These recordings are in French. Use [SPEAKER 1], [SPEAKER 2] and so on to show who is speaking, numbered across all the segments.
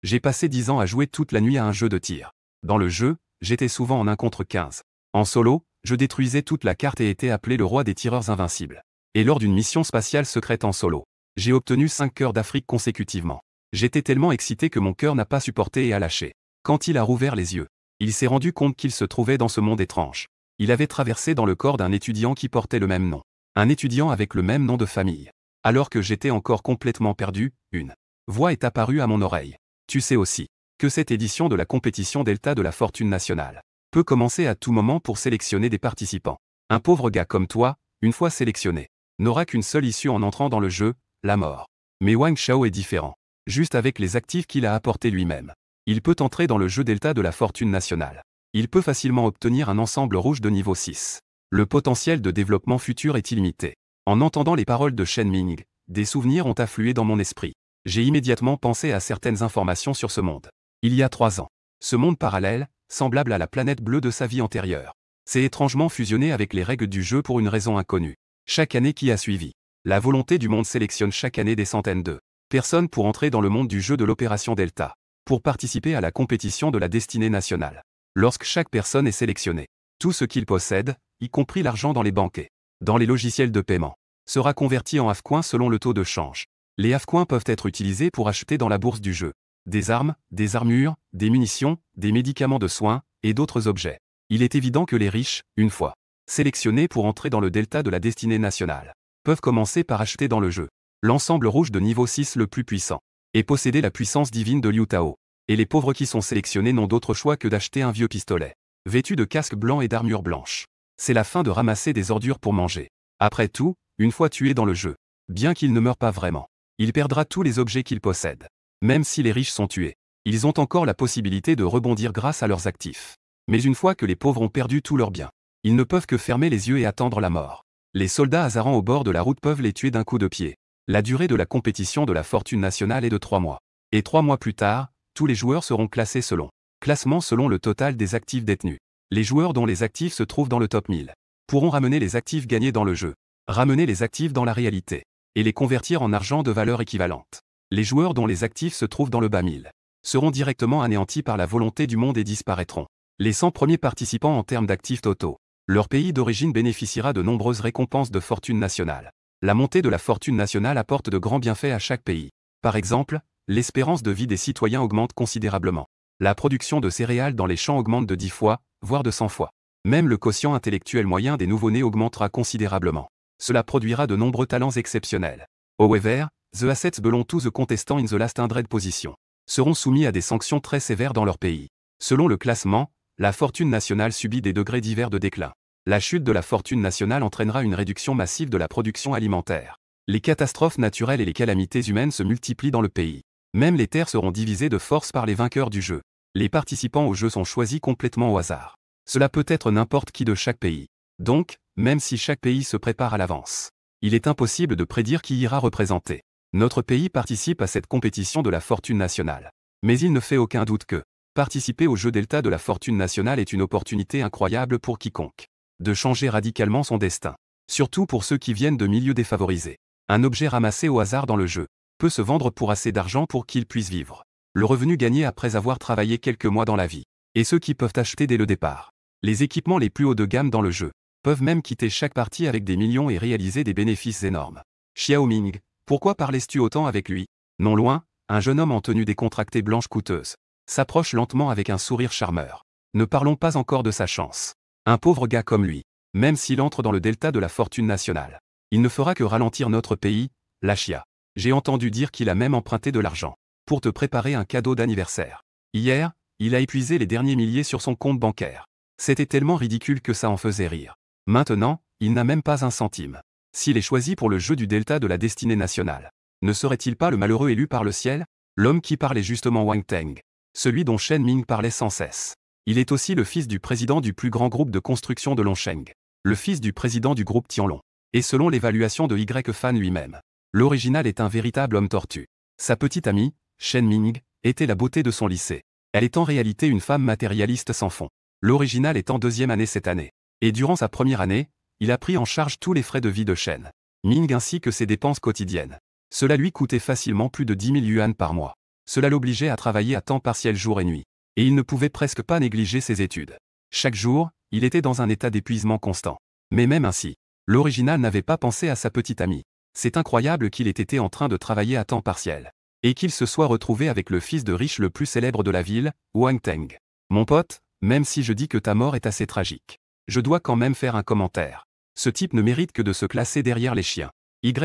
[SPEAKER 1] J'ai passé 10 ans à jouer toute la nuit à un jeu de tir. Dans le jeu, j'étais souvent en 1 contre 15. En solo, je détruisais toute la carte et étais appelé le roi des tireurs invincibles. Et lors d'une mission spatiale secrète en solo, j'ai obtenu 5 cœurs d'Afrique consécutivement. J'étais tellement excité que mon cœur n'a pas supporté et a lâché. Quand il a rouvert les yeux, il s'est rendu compte qu'il se trouvait dans ce monde étrange. Il avait traversé dans le corps d'un étudiant qui portait le même nom. Un étudiant avec le même nom de famille. Alors que j'étais encore complètement perdu, une voix est apparue à mon oreille. Tu sais aussi que cette édition de la compétition Delta de la Fortune Nationale peut commencer à tout moment pour sélectionner des participants. Un pauvre gars comme toi, une fois sélectionné, n'aura qu'une seule issue en entrant dans le jeu, la mort. Mais Wang Xiao est différent. Juste avec les actifs qu'il a apportés lui-même, il peut entrer dans le jeu Delta de la Fortune Nationale. Il peut facilement obtenir un ensemble rouge de niveau 6. Le potentiel de développement futur est illimité. En entendant les paroles de Shen Ming, des souvenirs ont afflué dans mon esprit. J'ai immédiatement pensé à certaines informations sur ce monde. Il y a 3 ans, ce monde parallèle, semblable à la planète bleue de sa vie antérieure, s'est étrangement fusionné avec les règles du jeu pour une raison inconnue. Chaque année qui a suivi, la volonté du monde sélectionne chaque année des centaines de personnes pour entrer dans le monde du jeu de l'opération Delta, pour participer à la compétition de la destinée nationale. Lorsque chaque personne est sélectionnée, tout ce qu'il possède, y compris l'argent dans les banquets, dans les logiciels de paiement, sera converti en Afcoins selon le taux de change. Les Afcoins peuvent être utilisés pour acheter dans la bourse du jeu des armes, des armures, des munitions, des médicaments de soins, et d'autres objets. Il est évident que les riches, une fois sélectionnés pour entrer dans le delta de la destinée nationale, peuvent commencer par acheter dans le jeu l'ensemble rouge de niveau 6 le plus puissant, et posséder la puissance divine de Liu Tao. Et les pauvres qui sont sélectionnés n'ont d'autre choix que d'acheter un vieux pistolet, vêtu de casque blanc et d'armure blanche. C'est la fin de ramasser des ordures pour manger. Après tout, une fois tué dans le jeu, bien qu'il ne meure pas vraiment, il perdra tous les objets qu'il possède. Même si les riches sont tués, ils ont encore la possibilité de rebondir grâce à leurs actifs. Mais une fois que les pauvres ont perdu tous leurs biens, ils ne peuvent que fermer les yeux et attendre la mort. Les soldats hasardant au bord de la route peuvent les tuer d'un coup de pied. La durée de la compétition de la Fortune Nationale est de 3 mois. Et 3 mois plus tard, tous les joueurs seront classés classement selon le total des actifs détenus. Les joueurs dont les actifs se trouvent dans le top 1000 pourront ramener les actifs gagnés dans le jeu, ramener les actifs dans la réalité, et les convertir en argent de valeur équivalente. Les joueurs dont les actifs se trouvent dans le bas 1000 seront directement anéantis par la volonté du monde et disparaîtront. Les 100 premiers participants en termes d'actifs totaux. Leur pays d'origine bénéficiera de nombreuses récompenses de fortune nationale. La montée de la fortune nationale apporte de grands bienfaits à chaque pays. Par exemple, l'espérance de vie des citoyens augmente considérablement. La production de céréales dans les champs augmente de 10 fois, voire de 100 fois. Même le quotient intellectuel moyen des nouveau-nés augmentera considérablement. Cela produira de nombreux talents exceptionnels. However, the assets belong to the contestant in the last 100 position seront soumis à des sanctions très sévères dans leur pays. Selon le classement, la fortune nationale subit des degrés divers de déclin. La chute de la fortune nationale entraînera une réduction massive de la production alimentaire. Les catastrophes naturelles et les calamités humaines se multiplient dans le pays. Même les terres seront divisées de force par les vainqueurs du jeu. Les participants au jeu sont choisis complètement au hasard. Cela peut être n'importe qui de chaque pays. Donc, même si chaque pays se prépare à l'avance, il est impossible de prédire qui ira représenter. Notre pays participe à cette compétition de la fortune nationale. Mais il ne fait aucun doute que participer au jeu Delta de la fortune nationale est une opportunité incroyable pour quiconque de changer radicalement son destin. Surtout pour ceux qui viennent de milieux défavorisés. Un objet ramassé au hasard dans le jeu peut se vendre pour assez d'argent pour qu'ils puissent vivre. Le revenu gagné après avoir travaillé quelques mois dans la vie. Et ceux qui peuvent acheter dès le départ les équipements les plus haut de gamme dans le jeu peuvent même quitter chaque partie avec des millions et réaliser des bénéfices énormes. Xiao Ming, pourquoi parlais-tu autant avec lui? Non loin, un jeune homme en tenue décontractée blanche coûteuse s'approche lentement avec un sourire charmeur. Ne parlons pas encore de sa chance. Un pauvre gars comme lui, même s'il entre dans le delta de la fortune nationale, il ne fera que ralentir notre pays, la Chia. J'ai entendu dire qu'il a même emprunté de l'argent pour te préparer un cadeau d'anniversaire. Hier, il a épuisé les derniers milliers sur son compte bancaire. C'était tellement ridicule que ça en faisait rire. Maintenant, il n'a même pas un centime. S'il est choisi pour le jeu du delta de la destinée nationale, ne serait-il pas le malheureux élu par le ciel? L'homme qui parlait justement Wang Teng, celui dont Shen Ming parlait sans cesse. Il est aussi le fils du président du plus grand groupe de construction de Longsheng, le fils du président du groupe Tianlong. Et selon l'évaluation de Y Fan lui-même, l'original est un véritable homme tortue. Sa petite amie, Shen Ming, était la beauté de son lycée. Elle est en réalité une femme matérialiste sans fond. L'original est en 2e année cette année. Et durant sa première année, il a pris en charge tous les frais de vie de Shen Ming ainsi que ses dépenses quotidiennes. Cela lui coûtait facilement plus de 10 000 yuan par mois. Cela l'obligeait à travailler à temps partiel jour et nuit. Et il ne pouvait presque pas négliger ses études. Chaque jour, il était dans un état d'épuisement constant. Mais même ainsi, l'original n'avait pas pensé à sa petite amie. C'est incroyable qu'il ait été en train de travailler à temps partiel. Et qu'il se soit retrouvé avec le fils de riche le plus célèbre de la ville, Wang Teng. Mon pote, même si je dis que ta mort est assez tragique, je dois quand même faire un commentaire. Ce type ne mérite que de se classer derrière les chiens.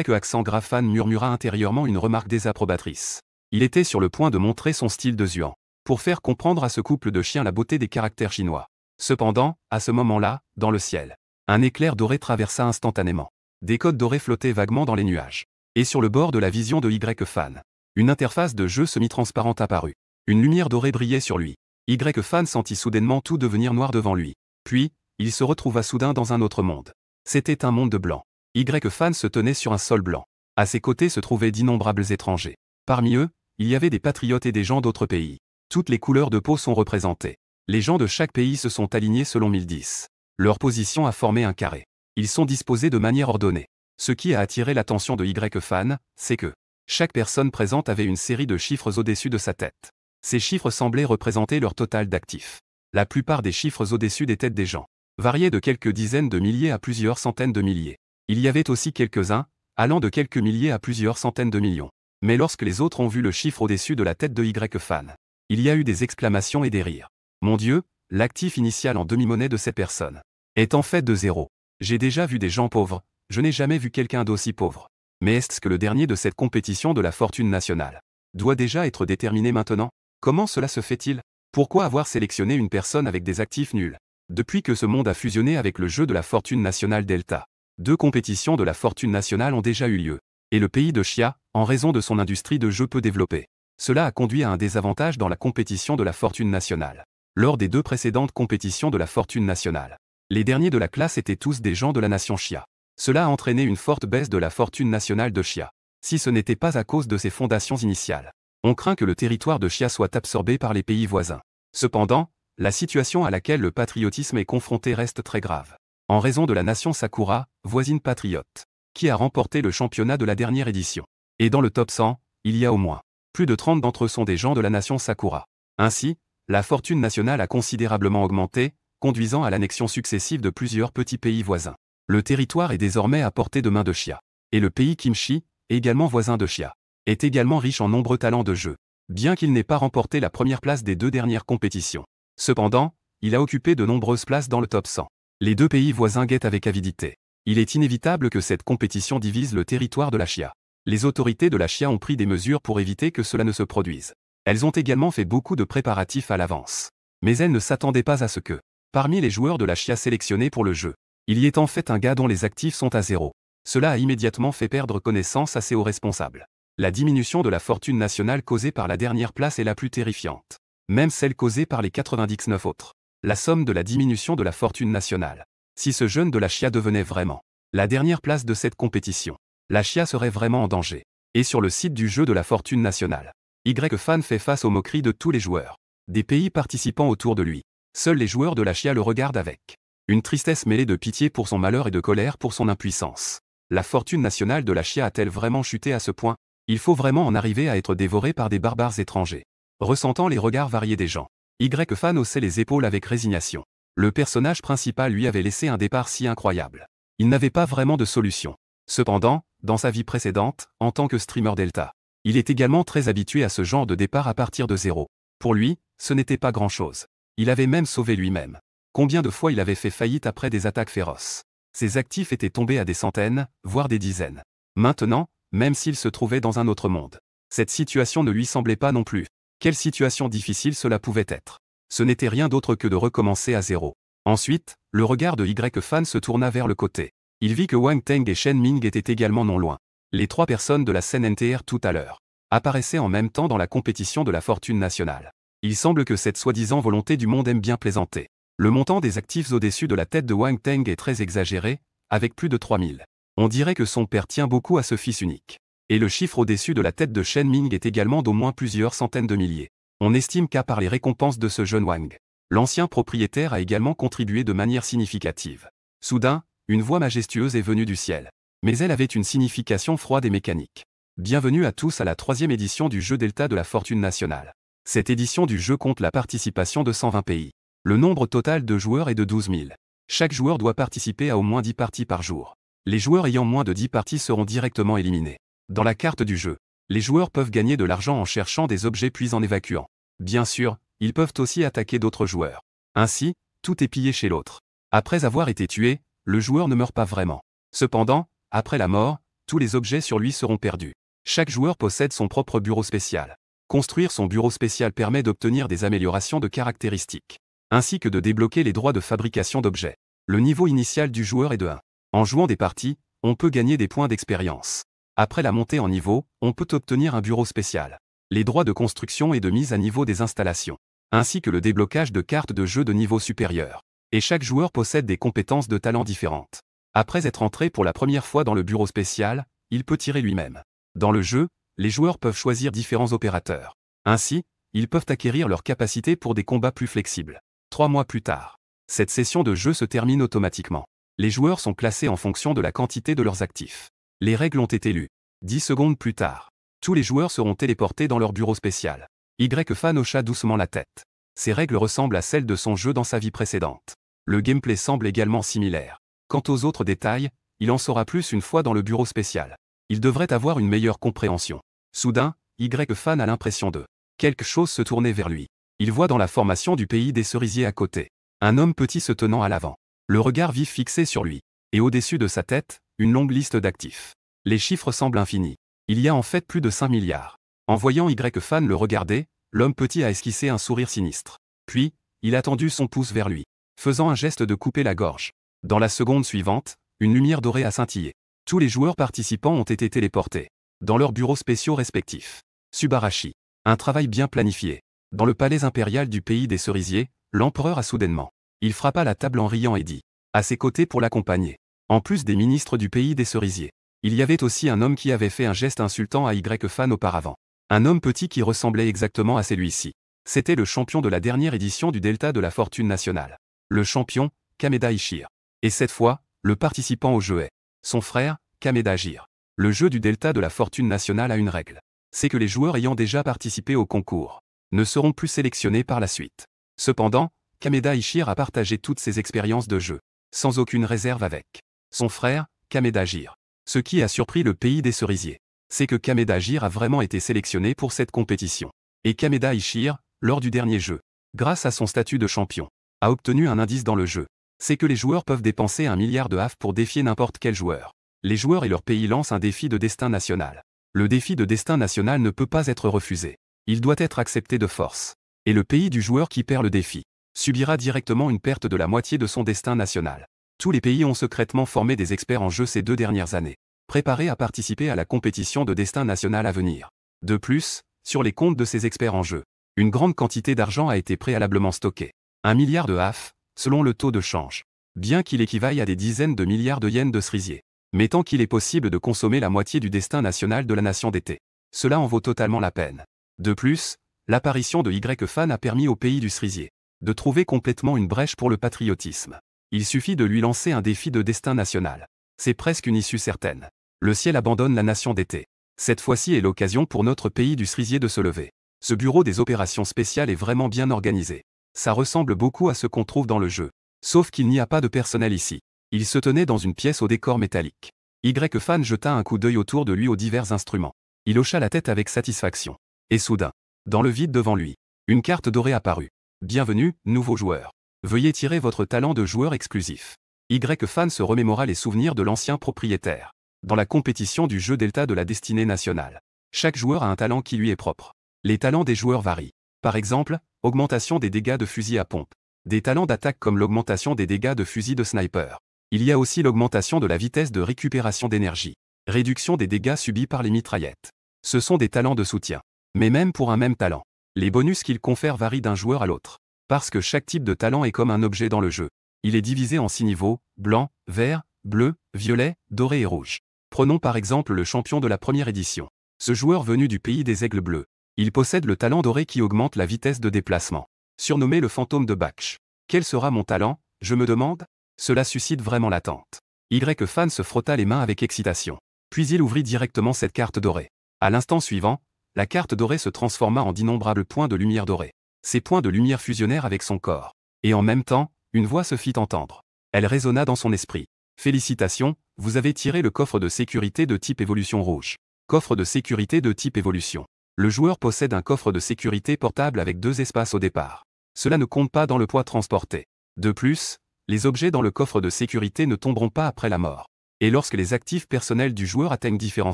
[SPEAKER 1] Accent grave fan murmura intérieurement une remarque désapprobatrice. Il était sur le point de montrer son style de Zuan, pour faire comprendre à ce couple de chiens la beauté des caractères chinois. Cependant, à ce moment-là, dans le ciel, un éclair doré traversa instantanément. Des codes dorés flottaient vaguement dans les nuages. Et sur le bord de la vision de Y-Fan, une interface de jeu semi-transparente apparut. Une lumière dorée brillait sur lui. Y-Fan sentit soudainement tout devenir noir devant lui. Puis, il se retrouva soudain dans un autre monde. C'était un monde de blanc. Y-Fan se tenait sur un sol blanc. À ses côtés se trouvaient d'innombrables étrangers. Parmi eux, il y avait des patriotes et des gens d'autres pays. Toutes les couleurs de peau sont représentées. Les gens de chaque pays se sont alignés selon 1010. Leur position a formé un carré. Ils sont disposés de manière ordonnée. Ce qui a attiré l'attention de Y-Fan, c'est que chaque personne présente avait une série de chiffres au-dessus de sa tête. Ces chiffres semblaient représenter leur total d'actifs. La plupart des chiffres au-dessus des têtes des gens variaient de quelques dizaines de milliers à plusieurs centaines de milliers. Il y avait aussi quelques-uns, allant de quelques milliers à plusieurs centaines de millions. Mais lorsque les autres ont vu le chiffre au-dessus de la tête de Y-Fan, il y a eu des exclamations et des rires. Mon Dieu, l'actif initial en demi-monnaie de ces personnes est en fait de 0. J'ai déjà vu des gens pauvres, je n'ai jamais vu quelqu'un d'aussi pauvre. Mais est-ce que le dernier de cette compétition de la fortune nationale doit déjà être déterminé maintenant? Comment cela se fait-il? Pourquoi avoir sélectionné une personne avec des actifs nuls? Depuis que ce monde a fusionné avec le jeu de la fortune nationale Delta, 2 compétitions de la fortune nationale ont déjà eu lieu. Et le pays de Chia, en raison de son industrie de jeu peu développée, cela a conduit à un désavantage dans la compétition de la fortune nationale. Lors des 2 précédentes compétitions de la fortune nationale, les derniers de la classe étaient tous des gens de la nation Chia. Cela a entraîné une forte baisse de la fortune nationale de Chia. Si ce n'était pas à cause de ses fondations initiales, on craint que le territoire de Chia soit absorbé par les pays voisins. Cependant, la situation à laquelle le patriotisme est confronté reste très grave. En raison de la nation Sakura, voisine patriote, qui a remporté le championnat de la dernière édition. Et dans le top 100, il y a au moins plus de 30 d'entre eux sont des gens de la nation Sakura. Ainsi, la fortune nationale a considérablement augmenté, conduisant à l'annexion successive de plusieurs petits pays voisins. Le territoire est désormais à portée de main de Chia. Et le pays Kimchi, également voisin de Chia, est également riche en nombreux talents de jeu, bien qu'il n'ait pas remporté la première place des 2 dernières compétitions. Cependant, il a occupé de nombreuses places dans le top 100. Les 2 pays voisins guettent avec avidité. Il est inévitable que cette compétition divise le territoire de la Chia. Les autorités de la Chia ont pris des mesures pour éviter que cela ne se produise. Elles ont également fait beaucoup de préparatifs à l'avance. Mais elles ne s'attendaient pas à ce que, parmi les joueurs de la Chia sélectionnés pour le jeu, il y ait en fait un gars dont les actifs sont à 0. Cela a immédiatement fait perdre connaissance à ses hauts responsables. La diminution de la fortune nationale causée par la dernière place est la plus terrifiante. Même celle causée par les 99 autres. La somme de la diminution de la fortune nationale. Si ce jeune de la Chia devenait vraiment la dernière place de cette compétition, la Chia serait vraiment en danger. Et sur le site du jeu de la fortune nationale, Y-Fan fait face aux moqueries de tous les joueurs, des pays participants autour de lui. Seuls les joueurs de la Chia le regardent avec une tristesse mêlée de pitié pour son malheur et de colère pour son impuissance. La fortune nationale de la Chia a-t-elle vraiment chuté à ce point? Il faut vraiment en arriver à être dévoré par des barbares étrangers. Ressentant les regards variés des gens, Y-Fan haussait les épaules avec résignation. Le personnage principal lui avait laissé un départ si incroyable. Il n'avait pas vraiment de solution. Cependant, dans sa vie précédente, en tant que streamer Delta, il est également très habitué à ce genre de départ à partir de 0. Pour lui, ce n'était pas grand-chose. Il avait même sauvé lui-même. Combien de fois il avait fait faillite après des attaques féroces. Ses actifs étaient tombés à des centaines, voire des dizaines. Maintenant, même s'il se trouvait dans un autre monde, cette situation ne lui semblait pas non plus. Quelle situation difficile cela pouvait être. Ce n'était rien d'autre que de recommencer à 0. Ensuite, le regard de Y-Fan se tourna vers le côté. Il vit que Wang Teng et Shen Ming étaient également non loin. Les 3 personnes de la scène NTR tout à l'heure apparaissaient en même temps dans la compétition de la fortune nationale. Il semble que cette soi-disant volonté du monde aime bien plaisanter. Le montant des actifs au-dessus de la tête de Wang Teng est très exagéré, avec plus de 3000. On dirait que son père tient beaucoup à ce fils unique. Et le chiffre au-dessus de la tête de Shen Ming est également d'au moins plusieurs centaines de milliers. On estime qu'à part les récompenses de ce jeune Wang, l'ancien propriétaire a également contribué de manière significative. Soudain, une voix majestueuse est venue du ciel. Mais elle avait une signification froide et mécanique. Bienvenue à tous à la 3e édition du jeu Delta de la Fortune Nationale. Cette édition du jeu compte la participation de 120 pays. Le nombre total de joueurs est de 12 000. Chaque joueur doit participer à au moins 10 parties par jour. Les joueurs ayant moins de 10 parties seront directement éliminés. Dans la carte du jeu, les joueurs peuvent gagner de l'argent en cherchant des objets puis en évacuant. Bien sûr, ils peuvent aussi attaquer d'autres joueurs. Ainsi, tout est pillé chez l'autre. Après avoir été tué, le joueur ne meurt pas vraiment. Cependant, après la mort, tous les objets sur lui seront perdus. Chaque joueur possède son propre bureau spécial. Construire son bureau spécial permet d'obtenir des améliorations de caractéristiques, ainsi que de débloquer les droits de fabrication d'objets. Le niveau initial du joueur est de 1. En jouant des parties, on peut gagner des points d'expérience. Après la montée en niveau, on peut obtenir un bureau spécial, les droits de construction et de mise à niveau des installations, ainsi que le déblocage de cartes de jeu de niveau supérieur. Et chaque joueur possède des compétences de talent différentes. Après être entré pour la première fois dans le bureau spécial, il peut tirer lui-même. Dans le jeu, les joueurs peuvent choisir différents opérateurs. Ainsi, ils peuvent acquérir leurs capacités pour des combats plus flexibles. 3 mois plus tard, cette session de jeu se termine automatiquement. Les joueurs sont classés en fonction de la quantité de leurs actifs. Les règles ont été lues. 10 secondes plus tard, tous les joueurs seront téléportés dans leur bureau spécial. Y-Fan hocha doucement la tête. Ces règles ressemblent à celles de son jeu dans sa vie précédente. Le gameplay semble également similaire. Quant aux autres détails, il en saura plus une fois dans le bureau spécial. Il devrait avoir une meilleure compréhension. Soudain, Y-Fan a l'impression de quelque chose se tourner vers lui. Il voit dans la formation du pays des cerisiers à côté un homme petit se tenant à l'avant, le regard vif fixé sur lui, et au-dessus de sa tête, une longue liste d'actifs. Les chiffres semblent infinis. Il y a en fait plus de 5 milliards. En voyant Y-Fan le regarder, l'homme petit a esquissé un sourire sinistre. Puis, il a tendu son pouce vers lui, faisant un geste de couper la gorge. Dans la seconde suivante, une lumière dorée a scintillé. Tous les joueurs participants ont été téléportés dans leurs bureaux spéciaux respectifs. Subarashi. Un travail bien planifié. Dans le palais impérial du pays des cerisiers, l'empereur a soudainement. Il frappa la table en riant et dit à ses côtés pour l'accompagner. En plus des ministres du pays des cerisiers, il y avait aussi un homme qui avait fait un geste insultant à Y-Fan auparavant. Un homme petit qui ressemblait exactement à celui-ci. C'était le champion de la dernière édition du Delta de la Fortune Nationale. Le champion, Kameda Ishir. Et cette fois, le participant au jeu est son frère, Kameda Jir. Le jeu du Delta de la Fortune Nationale a une règle. C'est que les joueurs ayant déjà participé au concours ne seront plus sélectionnés par la suite. Cependant, Kameda Ishir a partagé toutes ses expériences de jeu, sans aucune réserve avec son frère, Kameda Jir. Ce qui a surpris le pays des cerisiers, c'est que Kameda Jir a vraiment été sélectionné pour cette compétition. Et Kameda Ishir, lors du dernier jeu, grâce à son statut de champion, a obtenu un indice dans le jeu. C'est que les joueurs peuvent dépenser 1 milliard de HAF pour défier n'importe quel joueur. Les joueurs et leur pays lancent un défi de destin national. Le défi de destin national ne peut pas être refusé. Il doit être accepté de force. Et le pays du joueur qui perd le défi subira directement une perte de la moitié de son destin national. Tous les pays ont secrètement formé des experts en jeu ces 2 dernières années, préparés à participer à la compétition de destin national à venir. De plus, sur les comptes de ces experts en jeu, une grande quantité d'argent a été préalablement stockée. 1 milliard de HAF, selon le taux de change. Bien qu'il équivaille à des dizaines de milliards de yens de cerisier. Mais tant qu'il est possible de consommer la moitié du destin national de la nation d'été, cela en vaut totalement la peine. De plus, l'apparition de Y-Fan a permis au pays du cerisier de trouver complètement une brèche pour le patriotisme. Il suffit de lui lancer un défi de destin national. C'est presque une issue certaine. Le ciel abandonne la nation d'été. Cette fois-ci est l'occasion pour notre pays du cerisier de se lever. Ce bureau des opérations spéciales est vraiment bien organisé. Ça ressemble beaucoup à ce qu'on trouve dans le jeu. Sauf qu'il n'y a pas de personnel ici. Il se tenait dans une pièce au décor métallique. Y-Fan jeta un coup d'œil autour de lui aux divers instruments. Il hocha la tête avec satisfaction. Et soudain, dans le vide devant lui, une carte dorée apparut. Bienvenue, nouveau joueur. Veuillez tirer votre talent de joueur exclusif. Y-Fan se remémora les souvenirs de l'ancien propriétaire. Dans la compétition du jeu Delta de la destinée nationale, chaque joueur a un talent qui lui est propre. Les talents des joueurs varient. Par exemple, augmentation des dégâts de fusil à pompe. Des talents d'attaque comme l'augmentation des dégâts de fusil de sniper. Il y a aussi l'augmentation de la vitesse de récupération d'énergie. Réduction des dégâts subis par les mitraillettes. Ce sont des talents de soutien. Mais même pour un même talent, les bonus qu'il confère varient d'un joueur à l'autre. Parce que chaque type de talent est comme un objet dans le jeu. Il est divisé en 6 niveaux, blanc, vert, bleu, violet, doré et rouge. Prenons par exemple le champion de la première édition. Ce joueur venu du pays des aigles bleus. Il possède le talent doré qui augmente la vitesse de déplacement. Surnommé le fantôme de Baksh. Quel sera mon talent, je me demande? Cela suscite vraiment l'attente. Y-Fan se frotta les mains avec excitation. Puis il ouvrit directement cette carte dorée. À l'instant suivant, la carte dorée se transforma en d'innombrables points de lumière dorée. Ces points de lumière fusionnèrent avec son corps. Et en même temps, une voix se fit entendre. Elle résonna dans son esprit. Félicitations, vous avez tiré le coffre de sécurité de type évolution rouge. Coffre de sécurité de type évolution. Le joueur possède un coffre de sécurité portable avec 2 espaces au départ. Cela ne compte pas dans le poids transporté. De plus, les objets dans le coffre de sécurité ne tomberont pas après la mort. Et lorsque les actifs personnels du joueur atteignent différents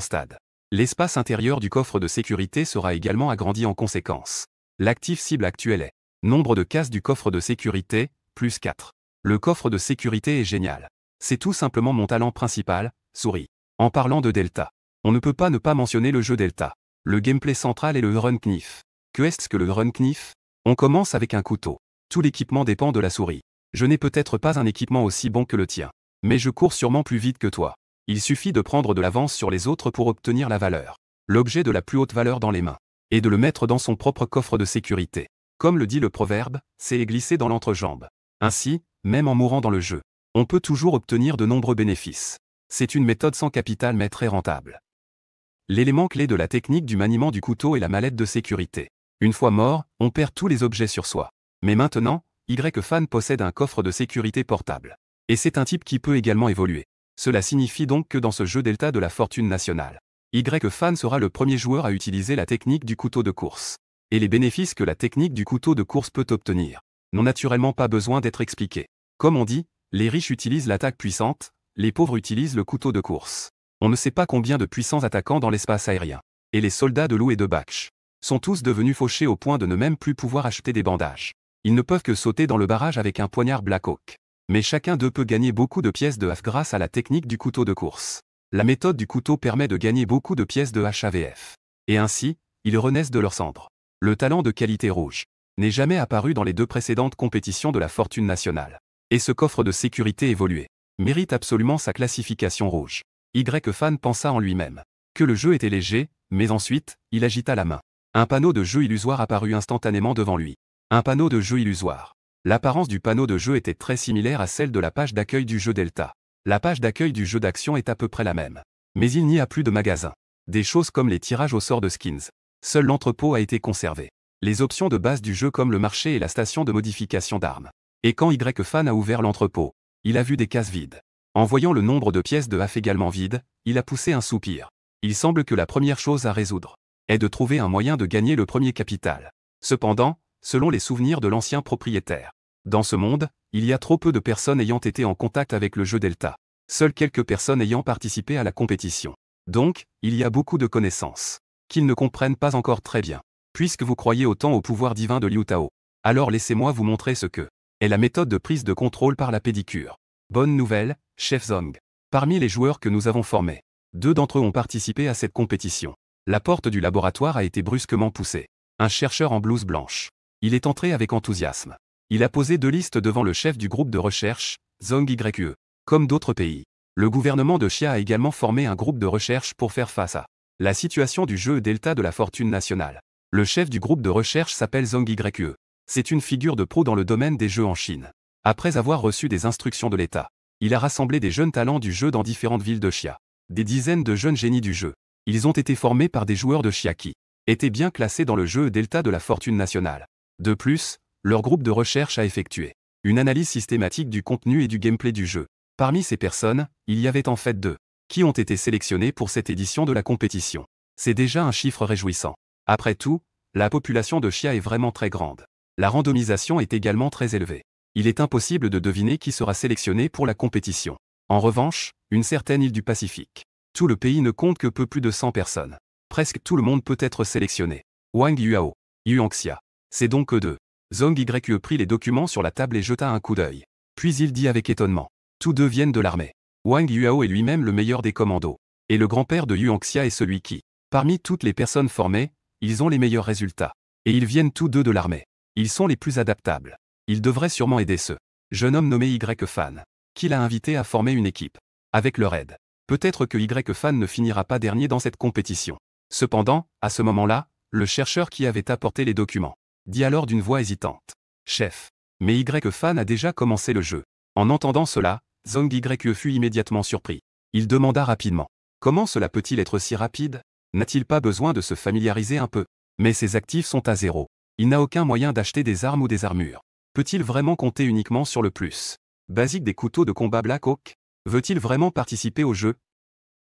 [SPEAKER 1] stades, l'espace intérieur du coffre de sécurité sera également agrandi en conséquence. L'actif cible actuel est nombre de cases du coffre de sécurité, plus 4. Le coffre de sécurité est génial. C'est tout simplement mon talent principal, souris. En parlant de Delta, on ne peut pas ne pas mentionner le jeu Delta. Le gameplay central est le Runeknife. Que est-ce que le Runeknife? On commence avec un couteau. Tout l'équipement dépend de la souris. Je n'ai peut-être pas un équipement aussi bon que le tien. Mais je cours sûrement plus vite que toi. Il suffit de prendre de l'avance sur les autres pour obtenir la valeur. L'objet de la plus haute valeur dans les mains. Et de le mettre dans son propre coffre de sécurité. Comme le dit le proverbe, c'est glisser dans l'entrejambe. Ainsi, même en mourant dans le jeu, on peut toujours obtenir de nombreux bénéfices. C'est une méthode sans capital mais très rentable. L'élément clé de la technique du maniement du couteau est la mallette de sécurité. Une fois mort, on perd tous les objets sur soi. Mais maintenant, Y-Fan possède un coffre de sécurité portable. Et c'est un type qui peut également évoluer. Cela signifie donc que dans ce jeu Delta de la fortune nationale, Y-Fan sera le premier joueur à utiliser la technique du couteau de course. Et les bénéfices que la technique du couteau de course peut obtenir n'ont naturellement pas besoin d'être expliqués. Comme on dit, les riches utilisent l'attaque puissante, les pauvres utilisent le couteau de course. On ne sait pas combien de puissants attaquants dans l'espace aérien. Et les soldats de Lou et de Baksh sont tous devenus fauchés au point de ne même plus pouvoir acheter des bandages. Ils ne peuvent que sauter dans le barrage avec un poignard Blackhawk. Mais chacun d'eux peut gagner beaucoup de pièces de HAF grâce à la technique du couteau de course. La méthode du couteau permet de gagner beaucoup de pièces de HAVF. Et ainsi, ils renaissent de leurs cendres. Le talent de qualité rouge n'est jamais apparu dans les 2 précédentes compétitions de la fortune nationale. Et ce coffre de sécurité évolué mérite absolument sa classification rouge. Y-Fan pensa en lui-même que le jeu était léger, mais ensuite, il agita la main. Un panneau de jeu illusoire apparut instantanément devant lui. Un panneau de jeu illusoire. L'apparence du panneau de jeu était très similaire à celle de la page d'accueil du jeu Delta. La page d'accueil du jeu d'action est à peu près la même. Mais il n'y a plus de magasin. Des choses comme les tirages au sort de skins. Seul l'entrepôt a été conservé. Les options de base du jeu comme le marché et la station de modification d'armes. Et quand Y-Fan a ouvert l'entrepôt, il a vu des cases vides. En voyant le nombre de pièces de HAF également vides, il a poussé un soupir. Il semble que la première chose à résoudre est de trouver un moyen de gagner le premier capital. Cependant, selon les souvenirs de l'ancien propriétaire, dans ce monde, il y a trop peu de personnes ayant été en contact avec le jeu Delta. Seules quelques personnes ayant participé à la compétition. Donc, il y a beaucoup de connaissances qu'ils ne comprennent pas encore très bien. Puisque vous croyez autant au pouvoir divin de Liu Tao, alors laissez-moi vous montrer ce que est la méthode de prise de contrôle par la pédicure. Bonne nouvelle, Chef Zong. Parmi les joueurs que nous avons formés, 2 d'entre eux ont participé à cette compétition. La porte du laboratoire a été brusquement poussée. Un chercheur en blouse blanche. Il est entré avec enthousiasme. Il a posé 2 listes devant le chef du groupe de recherche, Zong Ye. Comme d'autres pays, le gouvernement de Chia a également formé un groupe de recherche pour faire face à la situation du jeu Delta de la fortune nationale. Le chef du groupe de recherche s'appelle Zong Ye. C'est une figure de proue dans le domaine des jeux en Chine. Après avoir reçu des instructions de l'État, il a rassemblé des jeunes talents du jeu dans différentes villes de Chia. Des dizaines de jeunes génies du jeu. Ils ont été formés par des joueurs de Chia qui étaient bien classés dans le jeu Delta de la fortune nationale. De plus, leur groupe de recherche a effectué une analyse systématique du contenu et du gameplay du jeu. Parmi ces personnes, il y avait en fait 2 qui ont été sélectionnés pour cette édition de la compétition. C'est déjà un chiffre réjouissant. Après tout, la population de Chia est vraiment très grande. La randomisation est également très élevée. Il est impossible de deviner qui sera sélectionné pour la compétition. En revanche, une certaine île du Pacifique. Tout le pays ne compte que peu plus de 100 personnes. Presque tout le monde peut être sélectionné. Wang Yuao, Yuanxia. C'est donc eux 2. Zong Ye prit les documents sur la table et jeta un coup d'œil. Puis il dit avec étonnement. Tous 2 viennent de l'armée. Wang Yuao est lui-même le meilleur des commandos. Et le grand-père de Yuanxia est celui qui, parmi toutes les personnes formées, ils ont les meilleurs résultats. Et ils viennent tous 2 de l'armée. Ils sont les plus adaptables. Ils devraient sûrement aider ce jeune homme nommé Y-Fan, qu'il a invité à former une équipe. Avec leur aide, peut-être que Y-Fan ne finira pas dernier dans cette compétition. Cependant, à ce moment-là, le chercheur qui avait apporté les documents dit alors d'une voix hésitante. Chef. Mais Y-Fan a déjà commencé le jeu. En entendant cela, Zong Ye fut immédiatement surpris. Il demanda rapidement. Comment cela peut-il être si rapide? N'a-t-il pas besoin de se familiariser un peu? Mais ses actifs sont à zéro. Il n'a aucun moyen d'acheter des armes ou des armures. Peut-il vraiment compter uniquement sur le plus basique des couteaux de combat Black Hawk? Veut-il vraiment participer au jeu?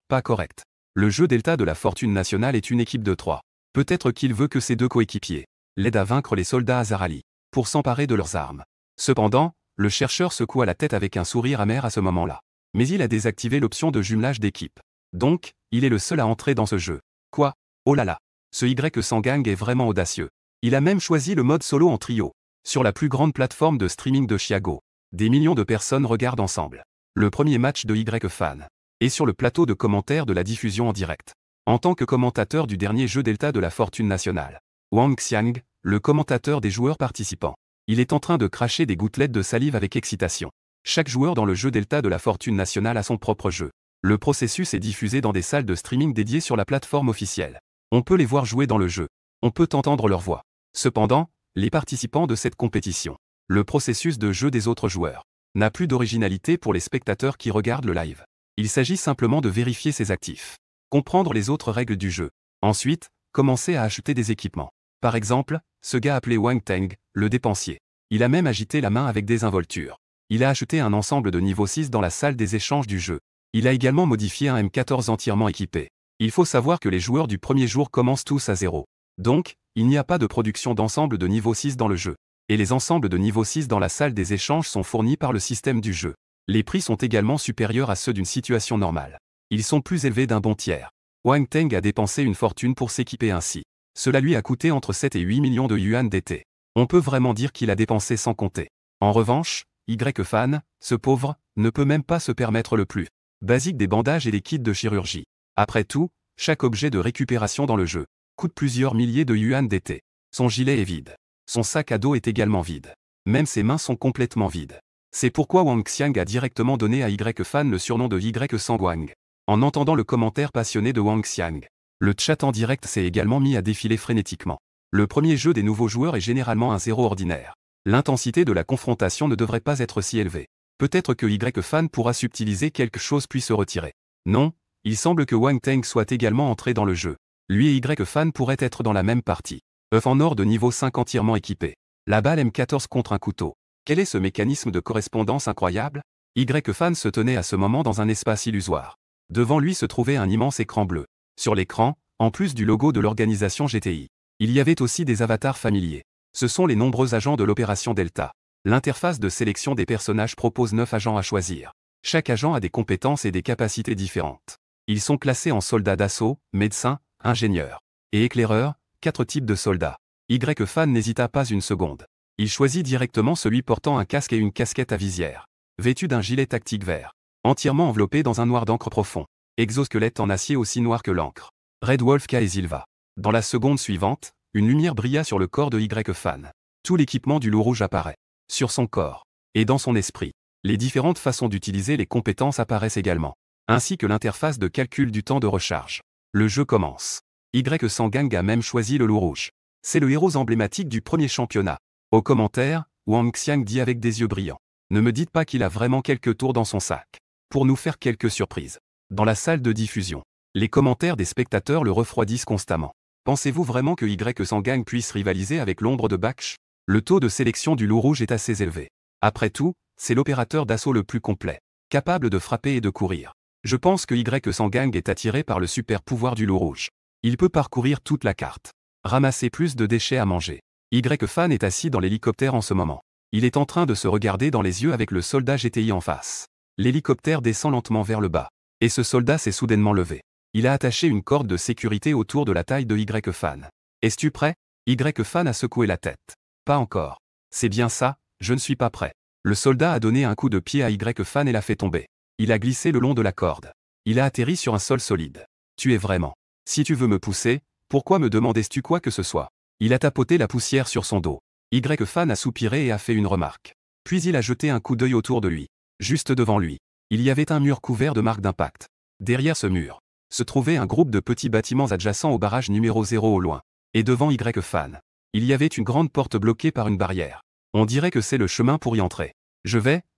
[SPEAKER 1] Pas correct. Le jeu Delta de la Fortune Nationale est une équipe de 3. Peut-être qu'il veut que ses 2 coéquipiers l'aident à vaincre les soldats Azarali pour s'emparer de leurs armes. Cependant, le chercheur secoua la tête avec un sourire amer à ce moment-là. Mais il a désactivé l'option de jumelage d'équipe. Donc, il est le seul à entrer dans ce jeu. Quoi? Oh là là! Ce Y100 est vraiment audacieux. Il a même choisi le mode solo en trio. Sur la plus grande plateforme de streaming de Chicago, des millions de personnes regardent ensemble le premier match de Y-Fan. Et sur le plateau de commentaires de la diffusion en direct. En tant que commentateur du dernier jeu Delta de la Fortune Nationale, Wang Xiang, le commentateur des joueurs participants, il est en train de cracher des gouttelettes de salive avec excitation. Chaque joueur dans le jeu Delta de la Fortune Nationale a son propre jeu. Le processus est diffusé dans des salles de streaming dédiées sur la plateforme officielle. On peut les voir jouer dans le jeu. On peut entendre leur voix. Cependant, les participants de cette compétition, le processus de jeu des autres joueurs, n'a plus d'originalité pour les spectateurs qui regardent le live. Il s'agit simplement de vérifier ses actifs, comprendre les autres règles du jeu. Ensuite, commencer à acheter des équipements. Par exemple, ce gars appelé Wang Teng, le dépensier. Il a même agité la main avec désinvolture. Il a acheté un ensemble de niveau 6 dans la salle des échanges du jeu. Il a également modifié un M14 entièrement équipé. Il faut savoir que les joueurs du premier jour commencent tous à zéro. Donc, il n'y a pas de production d'ensemble de niveau 6 dans le jeu. Et les ensembles de niveau 6 dans la salle des échanges sont fournis par le système du jeu. Les prix sont également supérieurs à ceux d'une situation normale. Ils sont plus élevés d'un bon tiers. Wang Teng a dépensé une fortune pour s'équiper ainsi. Cela lui a coûté entre 7 et 8 millions de yuan d'été. On peut vraiment dire qu'il a dépensé sans compter. En revanche, Y-Fan, ce pauvre, ne peut même pas se permettre le plus basique des bandages et des kits de chirurgie. Après tout, chaque objet de récupération dans le jeu coûte plusieurs milliers de yuan d'été. Son gilet est vide. Son sac à dos est également vide. Même ses mains sont complètement vides. C'est pourquoi Wang Xiang a directement donné à Y-Fan le surnom de Y100 Wang. En entendant le commentaire passionné de Wang Xiang, le chat en direct s'est également mis à défiler frénétiquement. Le premier jeu des nouveaux joueurs est généralement un zéro ordinaire. L'intensité de la confrontation ne devrait pas être si élevée. Peut-être que Y-Fan pourra subtiliser quelque chose puis se retirer. Non, il semble que Wang Teng soit également entré dans le jeu. Lui et Y-Fan pourraient être dans la même partie. œuf en or de niveau 5 entièrement équipé. La balle M14 contre un couteau. Quel est ce mécanisme de correspondance incroyable? Y-Fan se tenait à ce moment dans un espace illusoire. Devant lui se trouvait un immense écran bleu. Sur l'écran, en plus du logo de l'organisation GTI, il y avait aussi des avatars familiers. Ce sont les nombreux agents de l'opération Delta. L'interface de sélection des personnages propose 9 agents à choisir. Chaque agent a des compétences et des capacités différentes. Ils sont classés en soldats d'assaut, médecins, ingénieurs et éclaireurs, 4 types de soldats. Y-Fan n'hésita pas une seconde. Il choisit directement celui portant un casque et une casquette à visière, vêtu d'un gilet tactique vert, entièrement enveloppé dans un noir d'encre profond, exosquelette en acier aussi noir que l'encre. Red Wolf K et Silva. Dans la seconde suivante, une lumière brilla sur le corps de Y-Fan. Tout l'équipement du loup rouge apparaît sur son corps et dans son esprit. Les différentes façons d'utiliser les compétences apparaissent également, ainsi que l'interface de calcul du temps de recharge. Le jeu commence. Y-Gang a même choisi le loup rouge. C'est le héros emblématique du premier championnat. Au commentaire, Wang Xiang dit avec des yeux brillants. Ne me dites pas qu'il a vraiment quelques tours dans son sac. Pour nous faire quelques surprises. Dans la salle de diffusion, les commentaires des spectateurs le refroidissent constamment. Pensez-vous vraiment que Y-Gang puisse rivaliser avec l'ombre de Baksh? Le taux de sélection du loup rouge est assez élevé. Après tout, c'est l'opérateur d'assaut le plus complet, capable de frapper et de courir. Je pense que Y-Gang est attiré par le super pouvoir du loup rouge. Il peut parcourir toute la carte, ramasser plus de déchets à manger. Y-Fan est assis dans l'hélicoptère en ce moment. Il est en train de se regarder dans les yeux avec le soldat GTI en face. L'hélicoptère descend lentement vers le bas. Et ce soldat s'est soudainement levé. Il a attaché une corde de sécurité autour de la taille de Y-Fan. Es-tu prêt? Y-Fan a secoué la tête. Pas encore. C'est bien ça, je ne suis pas prêt. Le soldat a donné un coup de pied à Y-Fan et l'a fait tomber. Il a glissé le long de la corde. Il a atterri sur un sol solide. Tu es vraiment. Si tu veux me pousser, pourquoi me demandais-tu quoi que ce soit? Il a tapoté la poussière sur son dos. Y-Fan a soupiré et a fait une remarque. Puis il a jeté un coup d'œil autour de lui. Juste devant lui, il y avait un mur couvert de marques d'impact. Derrière ce mur, se trouvait un groupe de petits bâtiments adjacents au barrage numéro 0 au loin. Et devant Y-Fan, il y avait une grande porte bloquée par une barrière. On dirait que c'est le chemin pour y entrer.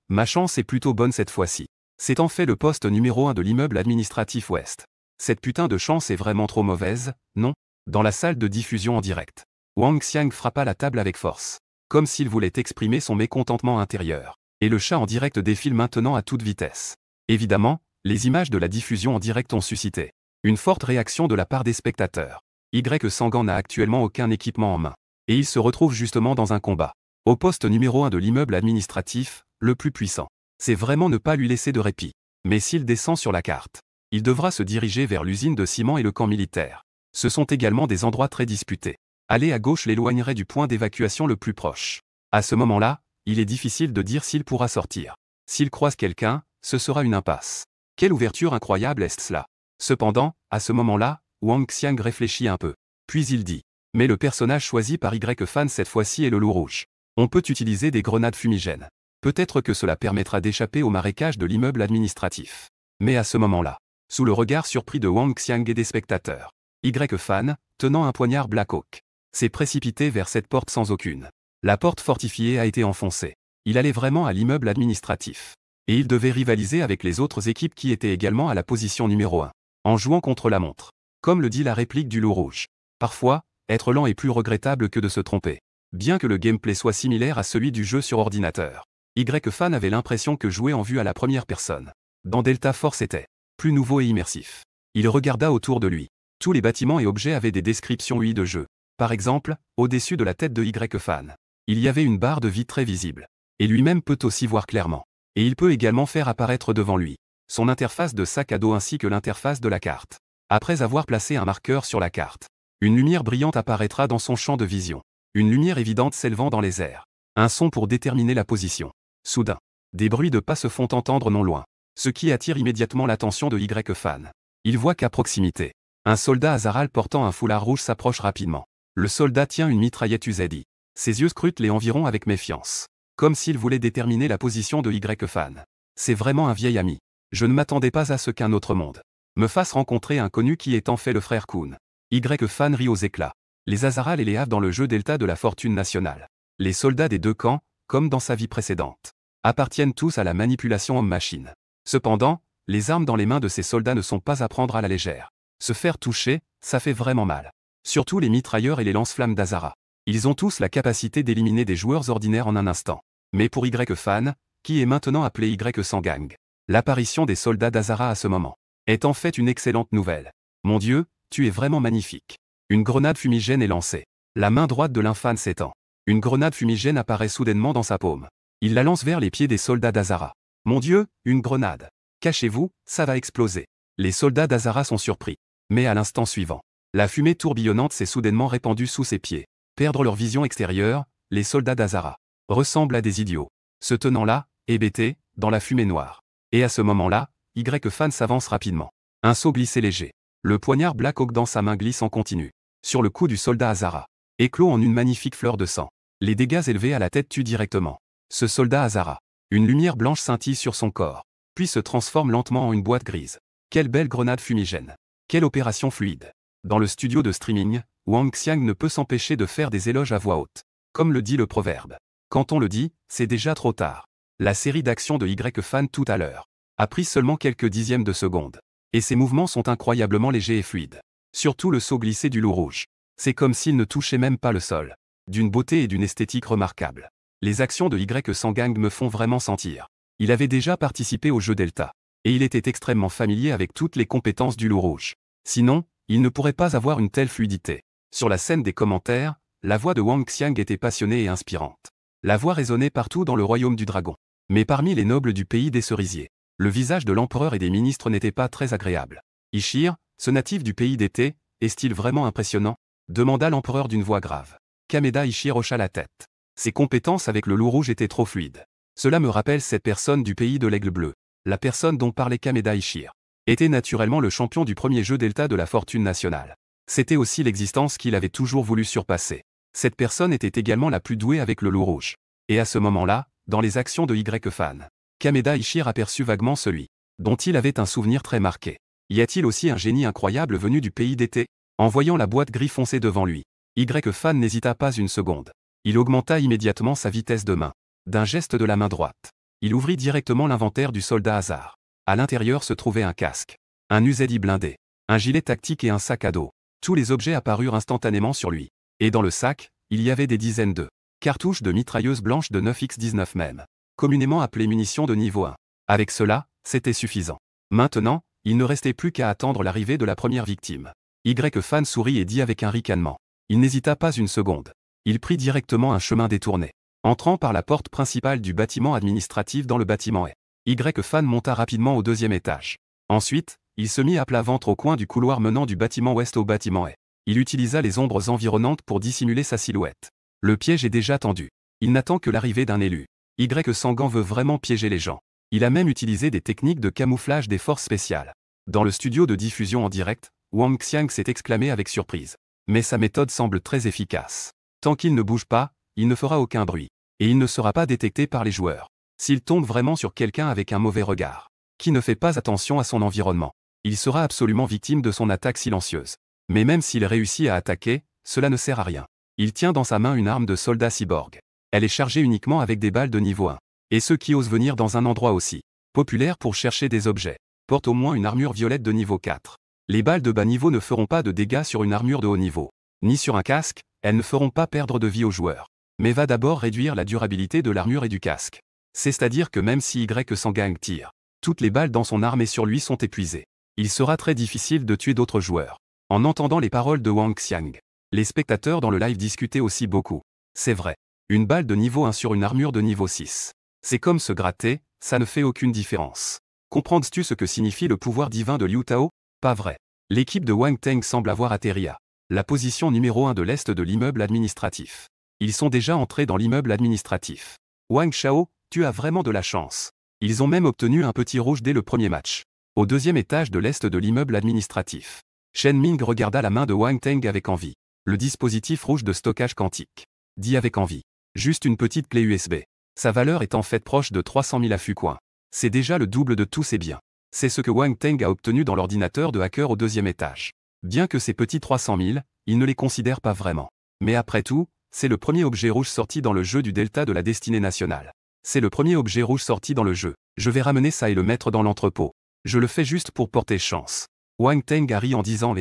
[SPEAKER 1] Ma chance est plutôt bonne cette fois-ci. C'est en fait le poste numéro 1 de l'immeuble administratif ouest. Cette putain de chance est vraiment trop mauvaise, non? Dans la salle de diffusion en direct, Wang Xiang frappa la table avec force, comme s'il voulait exprimer son mécontentement intérieur. Et le chat en direct défile maintenant à toute vitesse. Évidemment, les images de la diffusion en direct ont suscité une forte réaction de la part des spectateurs. Y Sangan n'a actuellement aucun équipement en main. Et il se retrouve justement dans un combat. Au poste numéro 1 de l'immeuble administratif, le plus puissant. C'est vraiment ne pas lui laisser de répit. Mais s'il descend sur la carte, il devra se diriger vers l'usine de ciment et le camp militaire. Ce sont également des endroits très disputés. Aller à gauche l'éloignerait du point d'évacuation le plus proche. À ce moment-là, il est difficile de dire s'il pourra sortir. S'il croise quelqu'un, ce sera une impasse. Quelle ouverture incroyable est cela? Cependant, à ce moment-là, Wang Xiang réfléchit un peu. Puis il dit. Mais le personnage choisi par Y-Fan cette fois-ci est le loup rouge. On peut utiliser des grenades fumigènes. Peut-être que cela permettra d'échapper au marécage de l'immeuble administratif. Mais à ce moment-là, sous le regard surpris de Wang Xiang et des spectateurs, Y-Fan, tenant un poignard Black Hawk, s'est précipité vers cette porte sans aucune. La porte fortifiée a été enfoncée. Il allait vraiment à l'immeuble administratif. Et il devait rivaliser avec les autres équipes qui étaient également à la position numéro 1. En jouant contre la montre. Comme le dit la réplique du loup rouge. Parfois, être lent est plus regrettable que de se tromper. Bien que le gameplay soit similaire à celui du jeu sur ordinateur, Y-Fan avait l'impression que jouer en vue à la première personne dans Delta Force était plus nouveau et immersif. Il regarda autour de lui. Tous les bâtiments et objets avaient des descriptions UI de jeu. Par exemple, au-dessus de la tête de Y-Fan, il y avait une barre de vie très visible. Et lui-même peut aussi voir clairement. Et il peut également faire apparaître devant lui son interface de sac à dos ainsi que l'interface de la carte. Après avoir placé un marqueur sur la carte, une lumière brillante apparaîtra dans son champ de vision. Une lumière évidente s'élevant dans les airs. Un son pour déterminer la position. Soudain, des bruits de pas se font entendre non loin, ce qui attire immédiatement l'attention de Y-Fan. Il voit qu'à proximité, un soldat Azaral portant un foulard rouge s'approche rapidement. Le soldat tient une mitraillette UZI. Ses yeux scrutent les environs avec méfiance, comme s'il voulait déterminer la position de Y-Fan. C'est vraiment un vieil ami. Je ne m'attendais pas à ce qu'un autre monde me fasse rencontrer un connu qui est en fait le frère Kun. Y-Fan rit aux éclats. Les Azaral et les Havres dans le jeu Delta de la fortune nationale. Les soldats des deux camps, comme dans sa vie précédente, appartiennent tous à la manipulation homme-machine. Cependant, les armes dans les mains de ces soldats ne sont pas à prendre à la légère. Se faire toucher, ça fait vraiment mal. Surtout les mitrailleurs et les lance-flammes d'Azara. Ils ont tous la capacité d'éliminer des joueurs ordinaires en un instant. Mais pour Y-Fan, qui est maintenant appelé Y-Sangang, l'apparition des soldats d'Azara à ce moment est en fait une excellente nouvelle. Mon Dieu, tu es vraiment magnifique. Une grenade fumigène est lancée. La main droite de l'infâme s'étend. Une grenade fumigène apparaît soudainement dans sa paume. Il la lance vers les pieds des soldats d'Azara. Mon Dieu, une grenade. Cachez-vous, ça va exploser. Les soldats d'Azara sont surpris. Mais à l'instant suivant, la fumée tourbillonnante s'est soudainement répandue sous ses pieds. Perdre leur vision extérieure, les soldats d'Azara ressemblent à des idiots, se tenant là, hébétés, dans la fumée noire. Et à ce moment-là, Y-Fan s'avance rapidement. Un saut glissé léger. Le poignard Black Hawk dans sa main glisse en continu. Sur le cou du soldat Azara. Éclos en une magnifique fleur de sang. Les dégâts élevés à la tête tuent directement ce soldat Azara. Une lumière blanche scintille sur son corps, puis se transforme lentement en une boîte grise. Quelle belle grenade fumigène. Quelle opération fluide. Dans le studio de streaming, Wang Xiang ne peut s'empêcher de faire des éloges à voix haute. Comme le dit le proverbe. Quand on le dit, c'est déjà trop tard. La série d'actions de Y-Fan tout à l'heure a pris seulement quelques dixièmes de seconde. Et ses mouvements sont incroyablement légers et fluides. Surtout le saut glissé du loup rouge. C'est comme s'il ne touchait même pas le sol. D'une beauté et d'une esthétique remarquables. Les actions de Y-Sangang me font vraiment sentir. Il avait déjà participé au jeu Delta. Et il était extrêmement familier avec toutes les compétences du loup rouge. Sinon, il ne pourrait pas avoir une telle fluidité. Sur la scène des commentaires, la voix de Wang Xiang était passionnée et inspirante. La voix résonnait partout dans le royaume du dragon. Mais parmi les nobles du pays des cerisiers, le visage de l'empereur et des ministres n'était pas très agréable. Ishir, ce natif du pays d'été, est-il vraiment impressionnant? Demanda l'empereur d'une voix grave. Kameda Ishir hocha la tête. Ses compétences avec le loup rouge étaient trop fluides. Cela me rappelle cette personne du pays de l'aigle bleu. La personne dont parlait Kameda Ishir était naturellement le champion du premier jeu Delta de la fortune nationale. C'était aussi l'existence qu'il avait toujours voulu surpasser. Cette personne était également la plus douée avec le loup rouge. Et à ce moment-là, dans les actions de Y-Fan, Kameda Ishir aperçut vaguement celui dont il avait un souvenir très marqué. Y a-t-il aussi un génie incroyable venu du pays d'été? En voyant la boîte gris foncer devant lui, Y-Fan n'hésita pas une seconde. Il augmenta immédiatement sa vitesse de main. D'un geste de la main droite, il ouvrit directement l'inventaire du soldat Hazard. À l'intérieur se trouvait un casque, un Uzi blindé, un gilet tactique et un sac à dos. Tous les objets apparurent instantanément sur lui. Et dans le sac, il y avait des dizaines de cartouches de mitrailleuses blanches de 9x19 même, communément appelées munitions de niveau 1. Avec cela, c'était suffisant. Maintenant, il ne restait plus qu'à attendre l'arrivée de la première victime. Y-Fan sourit et dit avec un ricanement. Il n'hésita pas une seconde. Il prit directement un chemin détourné, entrant par la porte principale du bâtiment administratif dans le bâtiment A. Y-Fan monta rapidement au deuxième étage. Ensuite, il se mit à plat ventre au coin du couloir menant du bâtiment ouest au bâtiment A. Il utilisa les ombres environnantes pour dissimuler sa silhouette. Le piège est déjà tendu. Il n'attend que l'arrivée d'un élu. Y-Sangan veut vraiment piéger les gens. Il a même utilisé des techniques de camouflage des forces spéciales. Dans le studio de diffusion en direct, Wang Xiang s'est exclamé avec surprise. Mais sa méthode semble très efficace. Tant qu'il ne bouge pas, il ne fera aucun bruit. Et il ne sera pas détecté par les joueurs. S'il tombe vraiment sur quelqu'un avec un mauvais regard, qui ne fait pas attention à son environnement, il sera absolument victime de son attaque silencieuse. Mais même s'il réussit à attaquer, cela ne sert à rien. Il tient dans sa main une arme de soldat cyborg. Elle est chargée uniquement avec des balles de niveau 1. Et ceux qui osent venir dans un endroit aussi populaire pour chercher des objets portent au moins une armure violette de niveau 4. Les balles de bas niveau ne feront pas de dégâts sur une armure de haut niveau, ni sur un casque, elles ne feront pas perdre de vie aux joueurs. Mais va d'abord réduire la durabilité de l'armure et du casque. C'est-à-dire que même si Y-Sangan tire, toutes les balles dans son arme et sur lui sont épuisées. Il sera très difficile de tuer d'autres joueurs. En entendant les paroles de Wang Xiang, les spectateurs dans le live discutaient aussi beaucoup. C'est vrai. Une balle de niveau 1 sur une armure de niveau 6. C'est comme se gratter, ça ne fait aucune différence. Comprends-tu ce que signifie le pouvoir divin de Liu Tao? Pas vrai. L'équipe de Wang Teng semble avoir atterri à la position numéro 1 de l'est de l'immeuble administratif. Ils sont déjà entrés dans l'immeuble administratif. Wang Shao, tu as vraiment de la chance. Ils ont même obtenu un petit rouge dès le premier match. Au deuxième étage de l'est de l'immeuble administratif. Shen Ming regarda la main de Wang Teng avec envie. Le dispositif rouge de stockage quantique. Dit avec envie. Juste une petite clé USB. Sa valeur est en fait proche de 300 000 AFU-coins. C'est déjà le double de tous ses biens. C'est ce que Wang Teng a obtenu dans l'ordinateur de hacker au deuxième étage. Bien que ces petits 300 000, il ne les considère pas vraiment. Mais après tout, c'est le premier objet rouge sorti dans le jeu du Delta de la Destinée nationale. C'est le premier objet rouge sorti dans le jeu. Je vais ramener ça et le mettre dans l'entrepôt. Je le fais juste pour porter chance. Wang Teng a ri en disant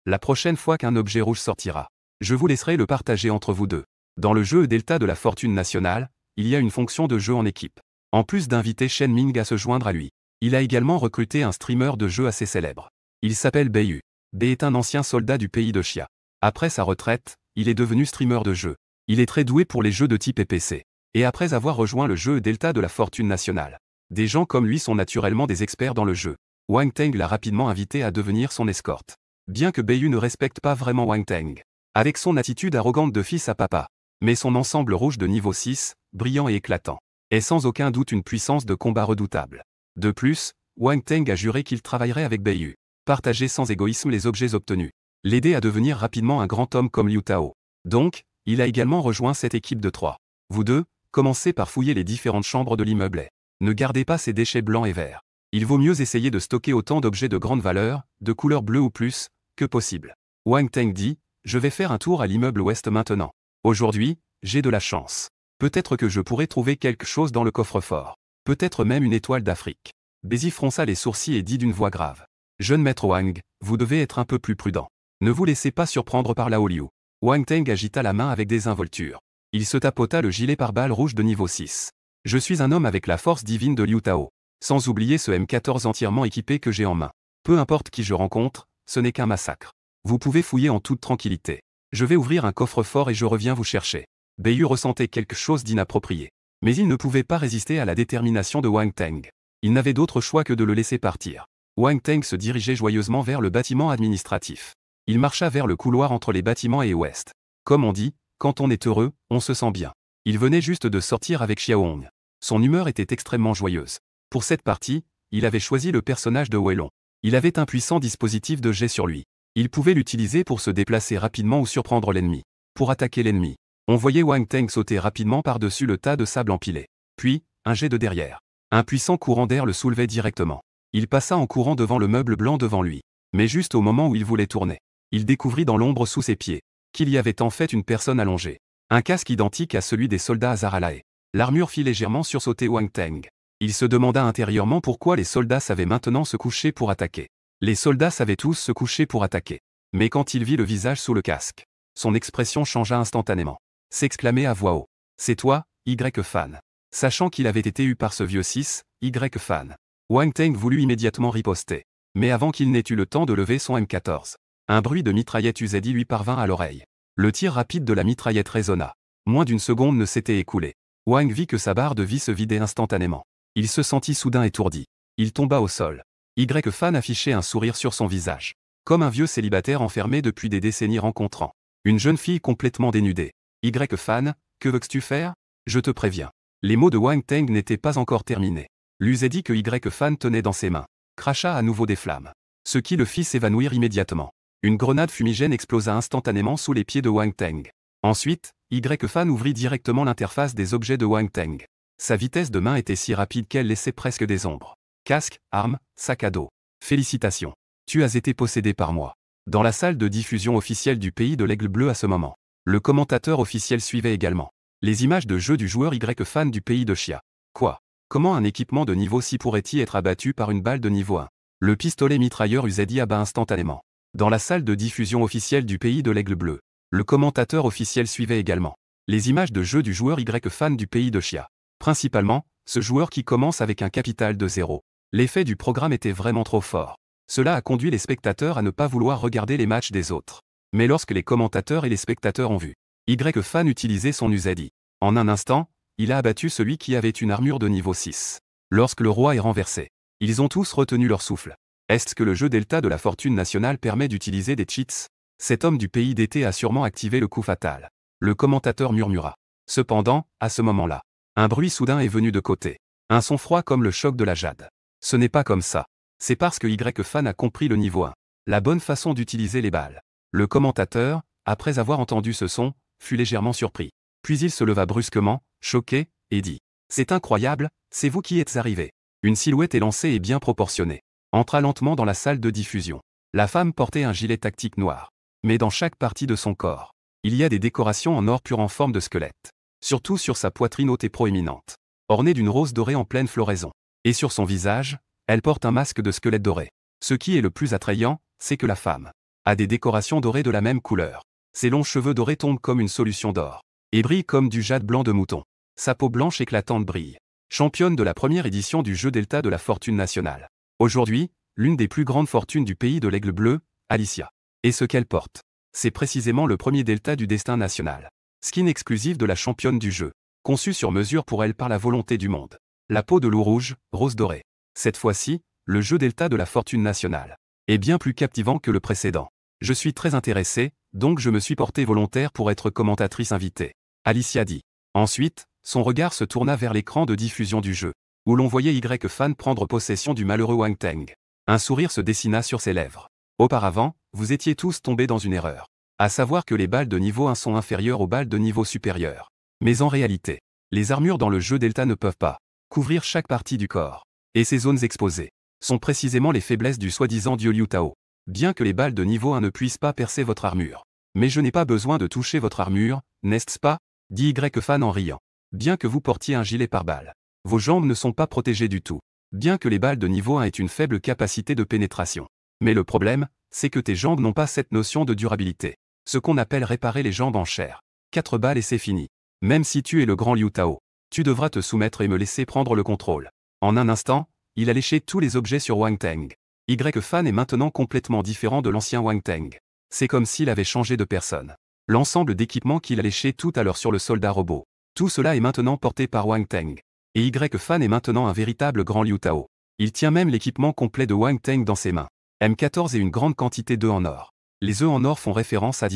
[SPEAKER 1] la prochaine fois qu'un objet rouge sortira, je vous laisserai le partager entre vous deux. Dans le jeu Delta de la Fortune nationale, il y a une fonction de jeu en équipe. En plus d'inviter Shen Ming à se joindre à lui, il a également recruté un streamer de jeu assez célèbre. Il s'appelle Beiyu. Bei est un ancien soldat du pays de Xia. Après sa retraite, il est devenu streamer de jeu. Il est très doué pour les jeux de type PC. Et après avoir rejoint le jeu Delta de la Fortune nationale, des gens comme lui sont naturellement des experts dans le jeu. Wang Teng l'a rapidement invité à devenir son escorte. Bien que Beiyu ne respecte pas vraiment Wang Teng, avec son attitude arrogante de fils à papa, mais son ensemble rouge de niveau 6, brillant et éclatant, est sans aucun doute une puissance de combat redoutable. De plus, Wang Teng a juré qu'il travaillerait avec Beiyu, partager sans égoïsme les objets obtenus, l'aider à devenir rapidement un grand homme comme Liu Tao. Donc, il a également rejoint cette équipe de 3. Vous deux, commencez par fouiller les différentes chambres de l'immeuble. Ne gardez pas ces déchets blancs et verts. Il vaut mieux essayer de stocker autant d'objets de grande valeur, de couleur bleue ou plus, que possible. Wang Teng dit, je vais faire un tour à l'immeuble ouest maintenant. Aujourd'hui, j'ai de la chance. Peut-être que je pourrai trouver quelque chose dans le coffre-fort. Peut-être même une étoile d'Afrique. Beiyu fronça les sourcils et dit d'une voix grave. Jeune maître Wang, vous devez être un peu plus prudent. Ne vous laissez pas surprendre par Lao Liu. Wang Teng agita la main avec désinvolture. Il se tapota le gilet pare-balles rouge de niveau 6. Je suis un homme avec la force divine de Liu Tao. Sans oublier ce M14 entièrement équipé que j'ai en main. Peu importe qui je rencontre, ce n'est qu'un massacre. Vous pouvez fouiller en toute tranquillité. Je vais ouvrir un coffre-fort et je reviens vous chercher. Beiyu ressentait quelque chose d'inapproprié. Mais il ne pouvait pas résister à la détermination de Wang Teng. Il n'avait d'autre choix que de le laisser partir. Wang Teng se dirigeait joyeusement vers le bâtiment administratif. Il marcha vers le couloir entre les bâtiments et ouest. Comme on dit, quand on est heureux, on se sent bien. Il venait juste de sortir avec Xiaohong. Son humeur était extrêmement joyeuse. Pour cette partie, il avait choisi le personnage de Weilong. Il avait un puissant dispositif de jet sur lui. Il pouvait l'utiliser pour se déplacer rapidement ou surprendre l'ennemi. Pour attaquer l'ennemi, on voyait Wang Teng sauter rapidement par-dessus le tas de sable empilé. Puis, un jet de derrière. Un puissant courant d'air le soulevait directement. Il passa en courant devant le meuble blanc devant lui. Mais juste au moment où il voulait tourner, il découvrit dans l'ombre sous ses pieds qu'il y avait en fait une personne allongée. Un casque identique à celui des soldats Azaralae. L'armure fit légèrement sursauter Wang Teng. Il se demanda intérieurement pourquoi les soldats savaient maintenant se coucher pour attaquer. Les soldats savaient tous se coucher pour attaquer. Mais quand il vit le visage sous le casque, son expression changea instantanément. S'exclamait à voix haute. « C'est toi, Y-Fan ». Sachant qu'il avait été eu par ce vieux 6, Y-Fan. Wang Teng voulut immédiatement riposter. Mais avant qu'il n'ait eu le temps de lever son M14, un bruit de mitraillette UZI lui parvint à l'oreille. Le tir rapide de la mitraillette résonna. Moins d'une seconde ne s'était écoulée. Wang vit que sa barre de vie se vidait instantanément. Il se sentit soudain étourdi. Il tomba au sol. Y-Fan affichait un sourire sur son visage. Comme un vieux célibataire enfermé depuis des décennies rencontrant une jeune fille complètement dénudée. Y-Fan, que veux-tu faire? Je te préviens. Les mots de Wang Teng n'étaient pas encore terminés. L'UZI que Y-Fan tenait dans ses mains cracha à nouveau des flammes, ce qui le fit s'évanouir immédiatement. Une grenade fumigène explosa instantanément sous les pieds de Wang Teng. Ensuite, Y-Fan ouvrit directement l'interface des objets de Wang Teng. Sa vitesse de main était si rapide qu'elle laissait presque des ombres. Casque, armes, sac à dos. Félicitations. Tu as été possédé par moi. Dans la salle de diffusion officielle du pays de l'Aigle Bleu à ce moment, le commentateur officiel suivait également les images de jeu du joueur Y-Fan du pays de Xia. Quoi? Comment un équipement de niveau 6 pourrait-il être abattu par une balle de niveau 1? Le pistolet mitrailleur UZI abat instantanément. Dans la salle de diffusion officielle du pays de l'Aigle Bleu, le commentateur officiel suivait également les images de jeu du joueur Y-Fan du pays de Xia. Principalement, ce joueur qui commence avec un capital de 0. L'effet du programme était vraiment trop fort. Cela a conduit les spectateurs à ne pas vouloir regarder les matchs des autres. Mais lorsque les commentateurs et les spectateurs ont vu Y-Fan utiliser son UZI, en un instant, il a abattu celui qui avait une armure de niveau 6. Lorsque le roi est renversé, ils ont tous retenu leur souffle. Est-ce que le jeu Delta de la fortune nationale permet d'utiliser des cheats? Cet homme du pays d'été a sûrement activé le coup fatal. Le commentateur murmura. Cependant, à ce moment-là, un bruit soudain est venu de côté. Un son froid comme le choc de la jade. Ce n'est pas comme ça. C'est parce que Y-Fan a compris le niveau 1. La bonne façon d'utiliser les balles. Le commentateur, après avoir entendu ce son, fut légèrement surpris. Puis il se leva brusquement, choqué, et dit « C'est incroyable, c'est vous qui êtes arrivé. » Une silhouette élancée et bien proportionnée entra lentement dans la salle de diffusion. La femme portait un gilet tactique noir. Mais dans chaque partie de son corps, il y a des décorations en or pur en forme de squelette. Surtout sur sa poitrine haute et proéminente, ornée d'une rose dorée en pleine floraison. Et sur son visage, elle porte un masque de squelette doré. Ce qui est le plus attrayant, c'est que la femme a des décorations dorées de la même couleur. Ses longs cheveux dorés tombent comme une solution d'or et brillent comme du jade blanc de mouton. Sa peau blanche éclatante brille. Championne de la première édition du jeu Delta de la fortune nationale. Aujourd'hui, l'une des plus grandes fortunes du pays de l'Aigle Bleu, Alicia. Et ce qu'elle porte, c'est précisément le premier Delta du destin national. Skin exclusif de la championne du jeu, conçu sur mesure pour elle par la volonté du monde. La peau de loup rouge, rose dorée. Cette fois-ci, le jeu Delta de la fortune nationale est bien plus captivant que le précédent. Je suis très intéressé, donc je me suis porté volontaire pour être commentatrice invitée. Alicia dit. Ensuite, son regard se tourna vers l'écran de diffusion du jeu, où l'on voyait Y-Fan prendre possession du malheureux Wang Teng. Un sourire se dessina sur ses lèvres. Auparavant, vous étiez tous tombés dans une erreur. À savoir que les balles de niveau 1 sont inférieures aux balles de niveau supérieur. Mais en réalité, les armures dans le jeu Delta ne peuvent pas couvrir chaque partie du corps. Et ces zones exposées sont précisément les faiblesses du soi-disant dieu Liu Tao. Bien que les balles de niveau 1 ne puissent pas percer votre armure. Mais je n'ai pas besoin de toucher votre armure, n'est-ce pas? Dit Y-Fan en riant. Bien que vous portiez un gilet pare-balles, vos jambes ne sont pas protégées du tout. Bien que les balles de niveau 1 aient une faible capacité de pénétration. Mais le problème, c'est que tes jambes n'ont pas cette notion de durabilité. Ce qu'on appelle réparer les jambes en chair. 4 balles et c'est fini. Même si tu es le grand Liu Tao, tu devras te soumettre et me laisser prendre le contrôle. En un instant, il a léché tous les objets sur Wang Teng. Y-Fan est maintenant complètement différent de l'ancien Wang Teng. C'est comme s'il avait changé de personne. L'ensemble d'équipements qu'il a léché tout à l'heure sur le soldat robot. Tout cela est maintenant porté par Wang Teng. Et Y-Fan est maintenant un véritable grand Liu Tao. Il tient même l'équipement complet de Wang Teng dans ses mains. M14 et une grande quantité d'œufs en or. Les œufs en or font référence à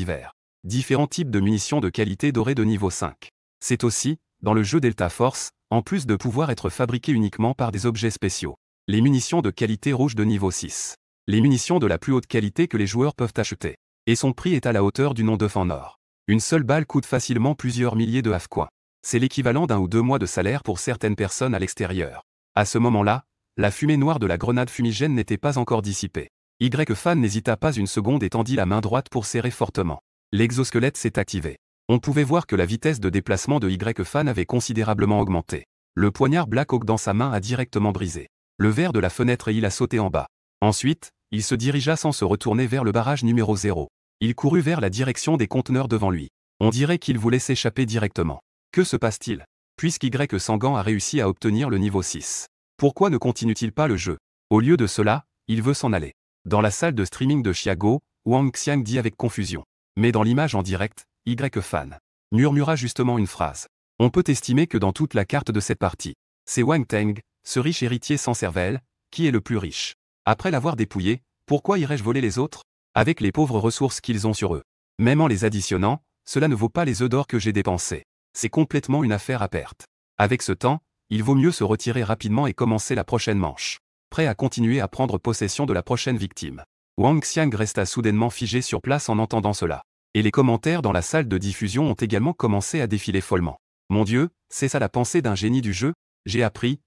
[SPEAKER 1] différents types de munitions de qualité dorée de niveau 5. C'est aussi, dans le jeu Delta Force, en plus de pouvoir être fabriquées uniquement par des objets spéciaux, les munitions de qualité rouge de niveau 6. Les munitions de la plus haute qualité que les joueurs peuvent acheter. Et son prix est à la hauteur du nom d'œuf en or. Une seule balle coûte facilement plusieurs milliers de half-coins. C'est l'équivalent d'1 ou 2 mois de salaire pour certaines personnes à l'extérieur. À ce moment-là, la fumée noire de la grenade fumigène n'était pas encore dissipée. Y-Fan n'hésita pas une seconde et tendit la main droite pour serrer fortement. L'exosquelette s'est activé. On pouvait voir que la vitesse de déplacement de Y-Fan avait considérablement augmenté. Le poignard Black Hawk dans sa main a directement brisé le verre de la fenêtre et il a sauté en bas. Ensuite, Il se dirigea sans se retourner vers le barrage numéro 0. Il courut vers la direction des conteneurs devant lui. On dirait qu'il voulait s'échapper directement. Que se passe-t-il? Puisqu'Y Sangan a réussi à obtenir le niveau 6. Pourquoi ne continue-t-il pas le jeu? Au lieu de cela, il veut s'en aller. Dans la salle de streaming de Chiago, Wang Xiang dit avec confusion. Mais dans l'image en direct, Y-Fan murmura justement une phrase. On peut estimer que dans toute la carte de cette partie, c'est Wang Teng, ce riche héritier sans cervelle, qui est le plus riche. Après l'avoir dépouillé, pourquoi irais-je voler les autres? Avec les pauvres ressources qu'ils ont sur eux. Même en les additionnant, cela ne vaut pas les œufs d'or que j'ai dépensés. C'est complètement une affaire à perte. Avec ce temps, il vaut mieux se retirer rapidement et commencer la prochaine manche. Prêt à continuer à prendre possession de la prochaine victime. Wang Xiang resta soudainement figé sur place en entendant cela. Et les commentaires dans la salle de diffusion ont également commencé à défiler follement. Mon Dieu, c'est ça la pensée d'un génie du jeu? J'ai appris.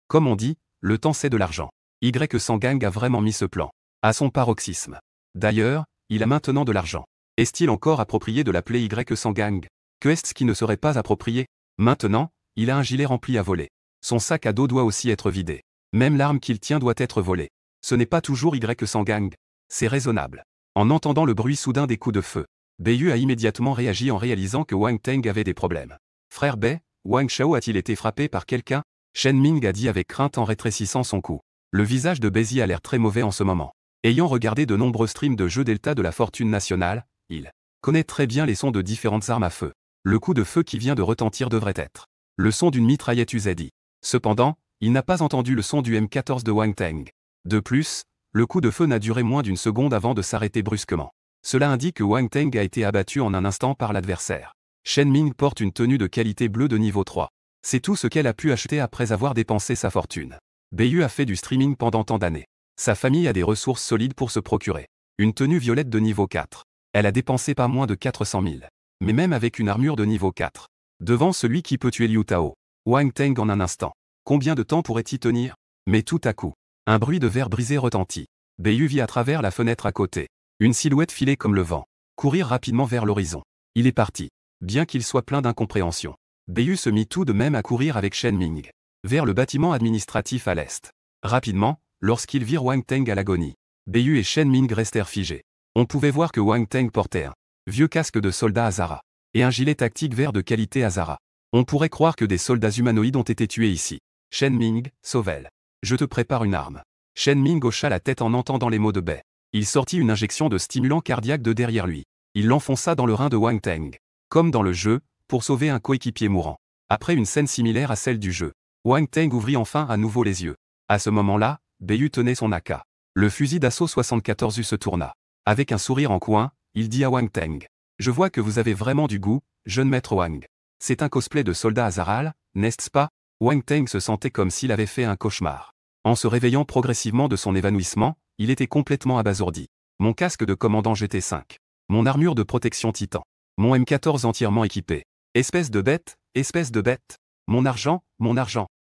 [SPEAKER 1] Comme on dit, le temps c'est de l'argent. Y-Sangang a vraiment mis ce plan à son paroxysme. D'ailleurs, il a maintenant de l'argent. Est-il encore approprié de l'appeler Y-Sangang? Que est-ce qui ne serait pas approprié? Maintenant, il a un gilet rempli à voler. Son sac à dos doit aussi être vidé. Même l'arme qu'il tient doit être volée. Ce n'est pas toujours Y-Sangang. C'est raisonnable. En entendant le bruit soudain des coups de feu, Beiyu a immédiatement réagi en réalisant que Wang Teng avait des problèmes. Frère Bei, Wang Shao a-t-il été frappé par quelqu'un? Shen Ming a dit avec crainte en rétrécissant son cou. Le visage de Beizi a l'air très mauvais en ce moment. Ayant regardé de nombreux streams de jeux Delta de la fortune nationale, il connaît très bien les sons de différentes armes à feu. Le coup de feu qui vient de retentir devrait être le son d'une mitraillette UZI. Cependant, il n'a pas entendu le son du M14 de Wang Teng. De plus, le coup de feu n'a duré moins d'une seconde avant de s'arrêter brusquement. Cela indique que Wang Teng a été abattu en un instant par l'adversaire. Shen Ming porte une tenue de qualité bleue de niveau 3. C'est tout ce qu'elle a pu acheter après avoir dépensé sa fortune. Beiyu a fait du streaming pendant tant d'années. Sa famille a des ressources solides pour se procurer une tenue violette de niveau 4. Elle a dépensé pas moins de 400 000. Mais même avec une armure de niveau 4. Devant celui qui peut tuer Liu Tao, Wang Teng en un instant. Combien de temps pourrait-il tenir? Mais tout à coup, un bruit de verre brisé retentit. Beiyu vit à travers la fenêtre à côté une silhouette filer comme le vent, courir rapidement vers l'horizon. Il est parti. Bien qu'il soit plein d'incompréhension, Beiyu se mit tout de même à courir avec Shen Ming vers le bâtiment administratif à l'est. Rapidement, lorsqu'ils virent Wang Teng à l'agonie, Beiyu et Shen Ming restèrent figés. On pouvait voir que Wang Teng portait un vieux casque de soldat Hazara et un gilet tactique vert de qualité Hazara. On pourrait croire que des soldats humanoïdes ont été tués ici. Shen Ming, sauve-elle. Je te prépare une arme. Shen Ming hocha la tête en entendant les mots de Bei. Il sortit une injection de stimulant cardiaque de derrière lui. Il l'enfonça dans le rein de Wang Teng. Comme dans le jeu, pour sauver un coéquipier mourant. Après une scène similaire à celle du jeu, Wang Teng ouvrit enfin à nouveau les yeux. À ce moment-là, Beiyu tenait son AK. Le fusil d'assaut 74U se tourna. Avec un sourire en coin, il dit à Wang Teng. Je vois que vous avez vraiment du goût, jeune maître Wang. C'est un cosplay de soldat Azaral, n'est-ce pas? Wang Teng se sentait comme s'il avait fait un cauchemar. En se réveillant progressivement de son évanouissement, il était complètement abasourdi. Mon casque de commandant GT5. Mon armure de protection Titan. Mon M14 entièrement équipé. Espèce de bête, espèce de bête. Mon argent,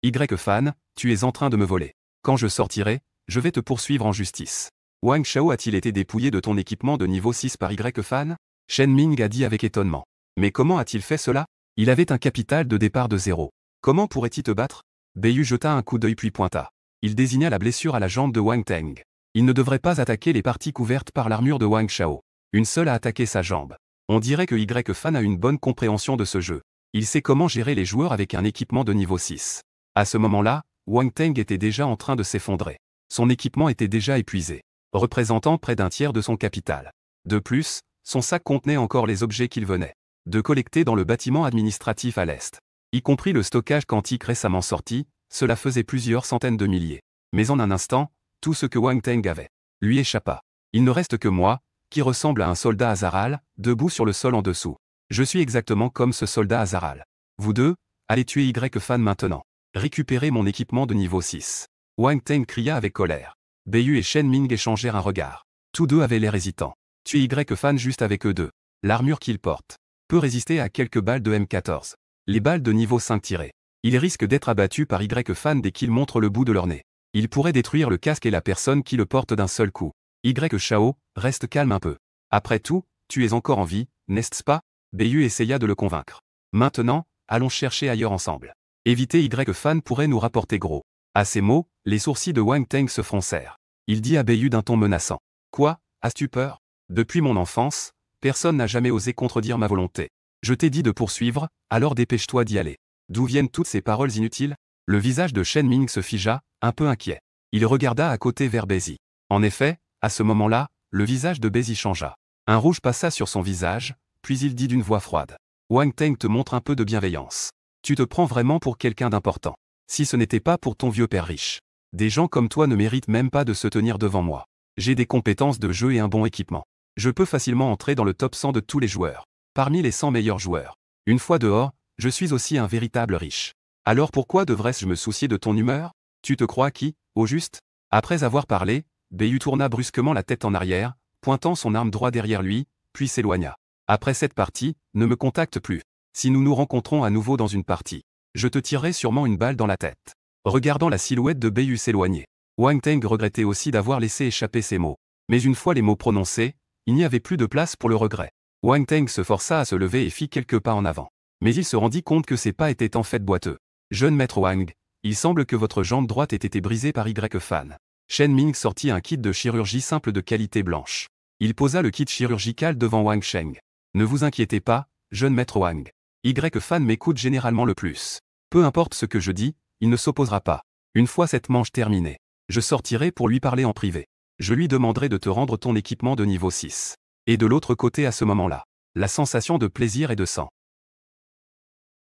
[SPEAKER 1] Y-Fan, tu es en train de me voler. Quand je sortirai, je vais te poursuivre en justice. Wang Shao a-t-il été dépouillé de ton équipement de niveau 6 par Y-Fan? Shen Ming a dit avec étonnement. Mais comment a-t-il fait cela? Il avait un capital de départ de 0. Comment pourrait-il te battre? Beiyu jeta un coup d'œil puis pointa. Il désigna la blessure à la jambe de Wang Teng. Il ne devrait pas attaquer les parties couvertes par l'armure de Wang Shao. Une seule a attaqué sa jambe. On dirait que Y-Fan a une bonne compréhension de ce jeu. Il sait comment gérer les joueurs avec un équipement de niveau 6. À ce moment-là, Wang Teng était déjà en train de s'effondrer. Son équipement était déjà épuisé, représentant près d'un tiers de son capital. De plus, son sac contenait encore les objets qu'il venait de collecter dans le bâtiment administratif à l'est. Y compris le stockage quantique récemment sorti, cela faisait plusieurs centaines de milliers. Mais en un instant, tout ce que Wang Teng avait lui échappa. Il ne reste que moi, qui ressemble à un soldat Azaral, debout sur le sol en dessous. Je suis exactement comme ce soldat Azaral. Vous deux, allez tuer Y-Fan maintenant. Récupérez mon équipement de niveau 6. Wang Teng cria avec colère. Beiyu et Shen Ming échangèrent un regard. Tous deux avaient l'air hésitants. Tuer Y-Fan juste avec eux deux. L'armure qu'il porte peut résister à quelques balles de M14. Les balles de niveau 5 tirées. Il risque d'être abattu par Y-Fan dès qu'ils montrent le bout de leur nez. Il pourrait détruire le casque et la personne qui le porte d'un seul coup. Y-Shao, reste calme un peu. Après tout, tu es encore en vie, n'est-ce pas? Beiyu essaya de le convaincre. Maintenant, allons chercher ailleurs ensemble. Éviter Y-Fan pourrait nous rapporter gros. À ces mots, les sourcils de Wang Teng se froncèrent. Il dit à Bayu d'un ton menaçant. Quoi, as-tu peur? Depuis mon enfance, personne n'a jamais osé contredire ma volonté. Je t'ai dit de poursuivre, alors dépêche-toi d'y aller. D'où viennent toutes ces paroles inutiles? Le visage de Shen Ming se figea, un peu inquiet. Il regarda à côté vers Bezi. En effet, à ce moment-là, le visage de Bezi changea. Un rouge passa sur son visage, puis il dit d'une voix froide. Wang Teng te montre un peu de bienveillance. Tu te prends vraiment pour quelqu'un d'important. Si ce n'était pas pour ton vieux père riche. Des gens comme toi ne méritent même pas de se tenir devant moi. J'ai des compétences de jeu et un bon équipement. Je peux facilement entrer dans le top 100 de tous les joueurs. Parmi les 100 meilleurs joueurs. Une fois dehors, je suis aussi un véritable riche. Alors pourquoi devrais-je me soucier de ton humeur? Tu te crois qui, au juste? Après avoir parlé, Bayu tourna brusquement la tête en arrière, pointant son arme droit derrière lui, puis s'éloigna. Après cette partie, ne me contacte plus. Si nous nous rencontrons à nouveau dans une partie, je te tirerai sûrement une balle dans la tête. Regardant la silhouette de Bayu s'éloigner, Wang Teng regrettait aussi d'avoir laissé échapper ces mots. Mais une fois les mots prononcés, il n'y avait plus de place pour le regret. Wang Teng se força à se lever et fit quelques pas en avant. Mais il se rendit compte que ses pas étaient en fait boiteux. Jeune maître Wang, il semble que votre jambe droite ait été brisée par Y-Fan. Shen Ming sortit un kit de chirurgie simple de qualité blanche. Il posa le kit chirurgical devant Wang Sheng. Ne vous inquiétez pas, jeune maître Wang. Y-Fan m'écoute généralement le plus. Peu importe ce que je dis, il ne s'opposera pas. Une fois cette manche terminée, je sortirai pour lui parler en privé. Je lui demanderai de te rendre ton équipement de niveau 6. Et de l'autre côté à ce moment-là, la sensation de plaisir et de sang.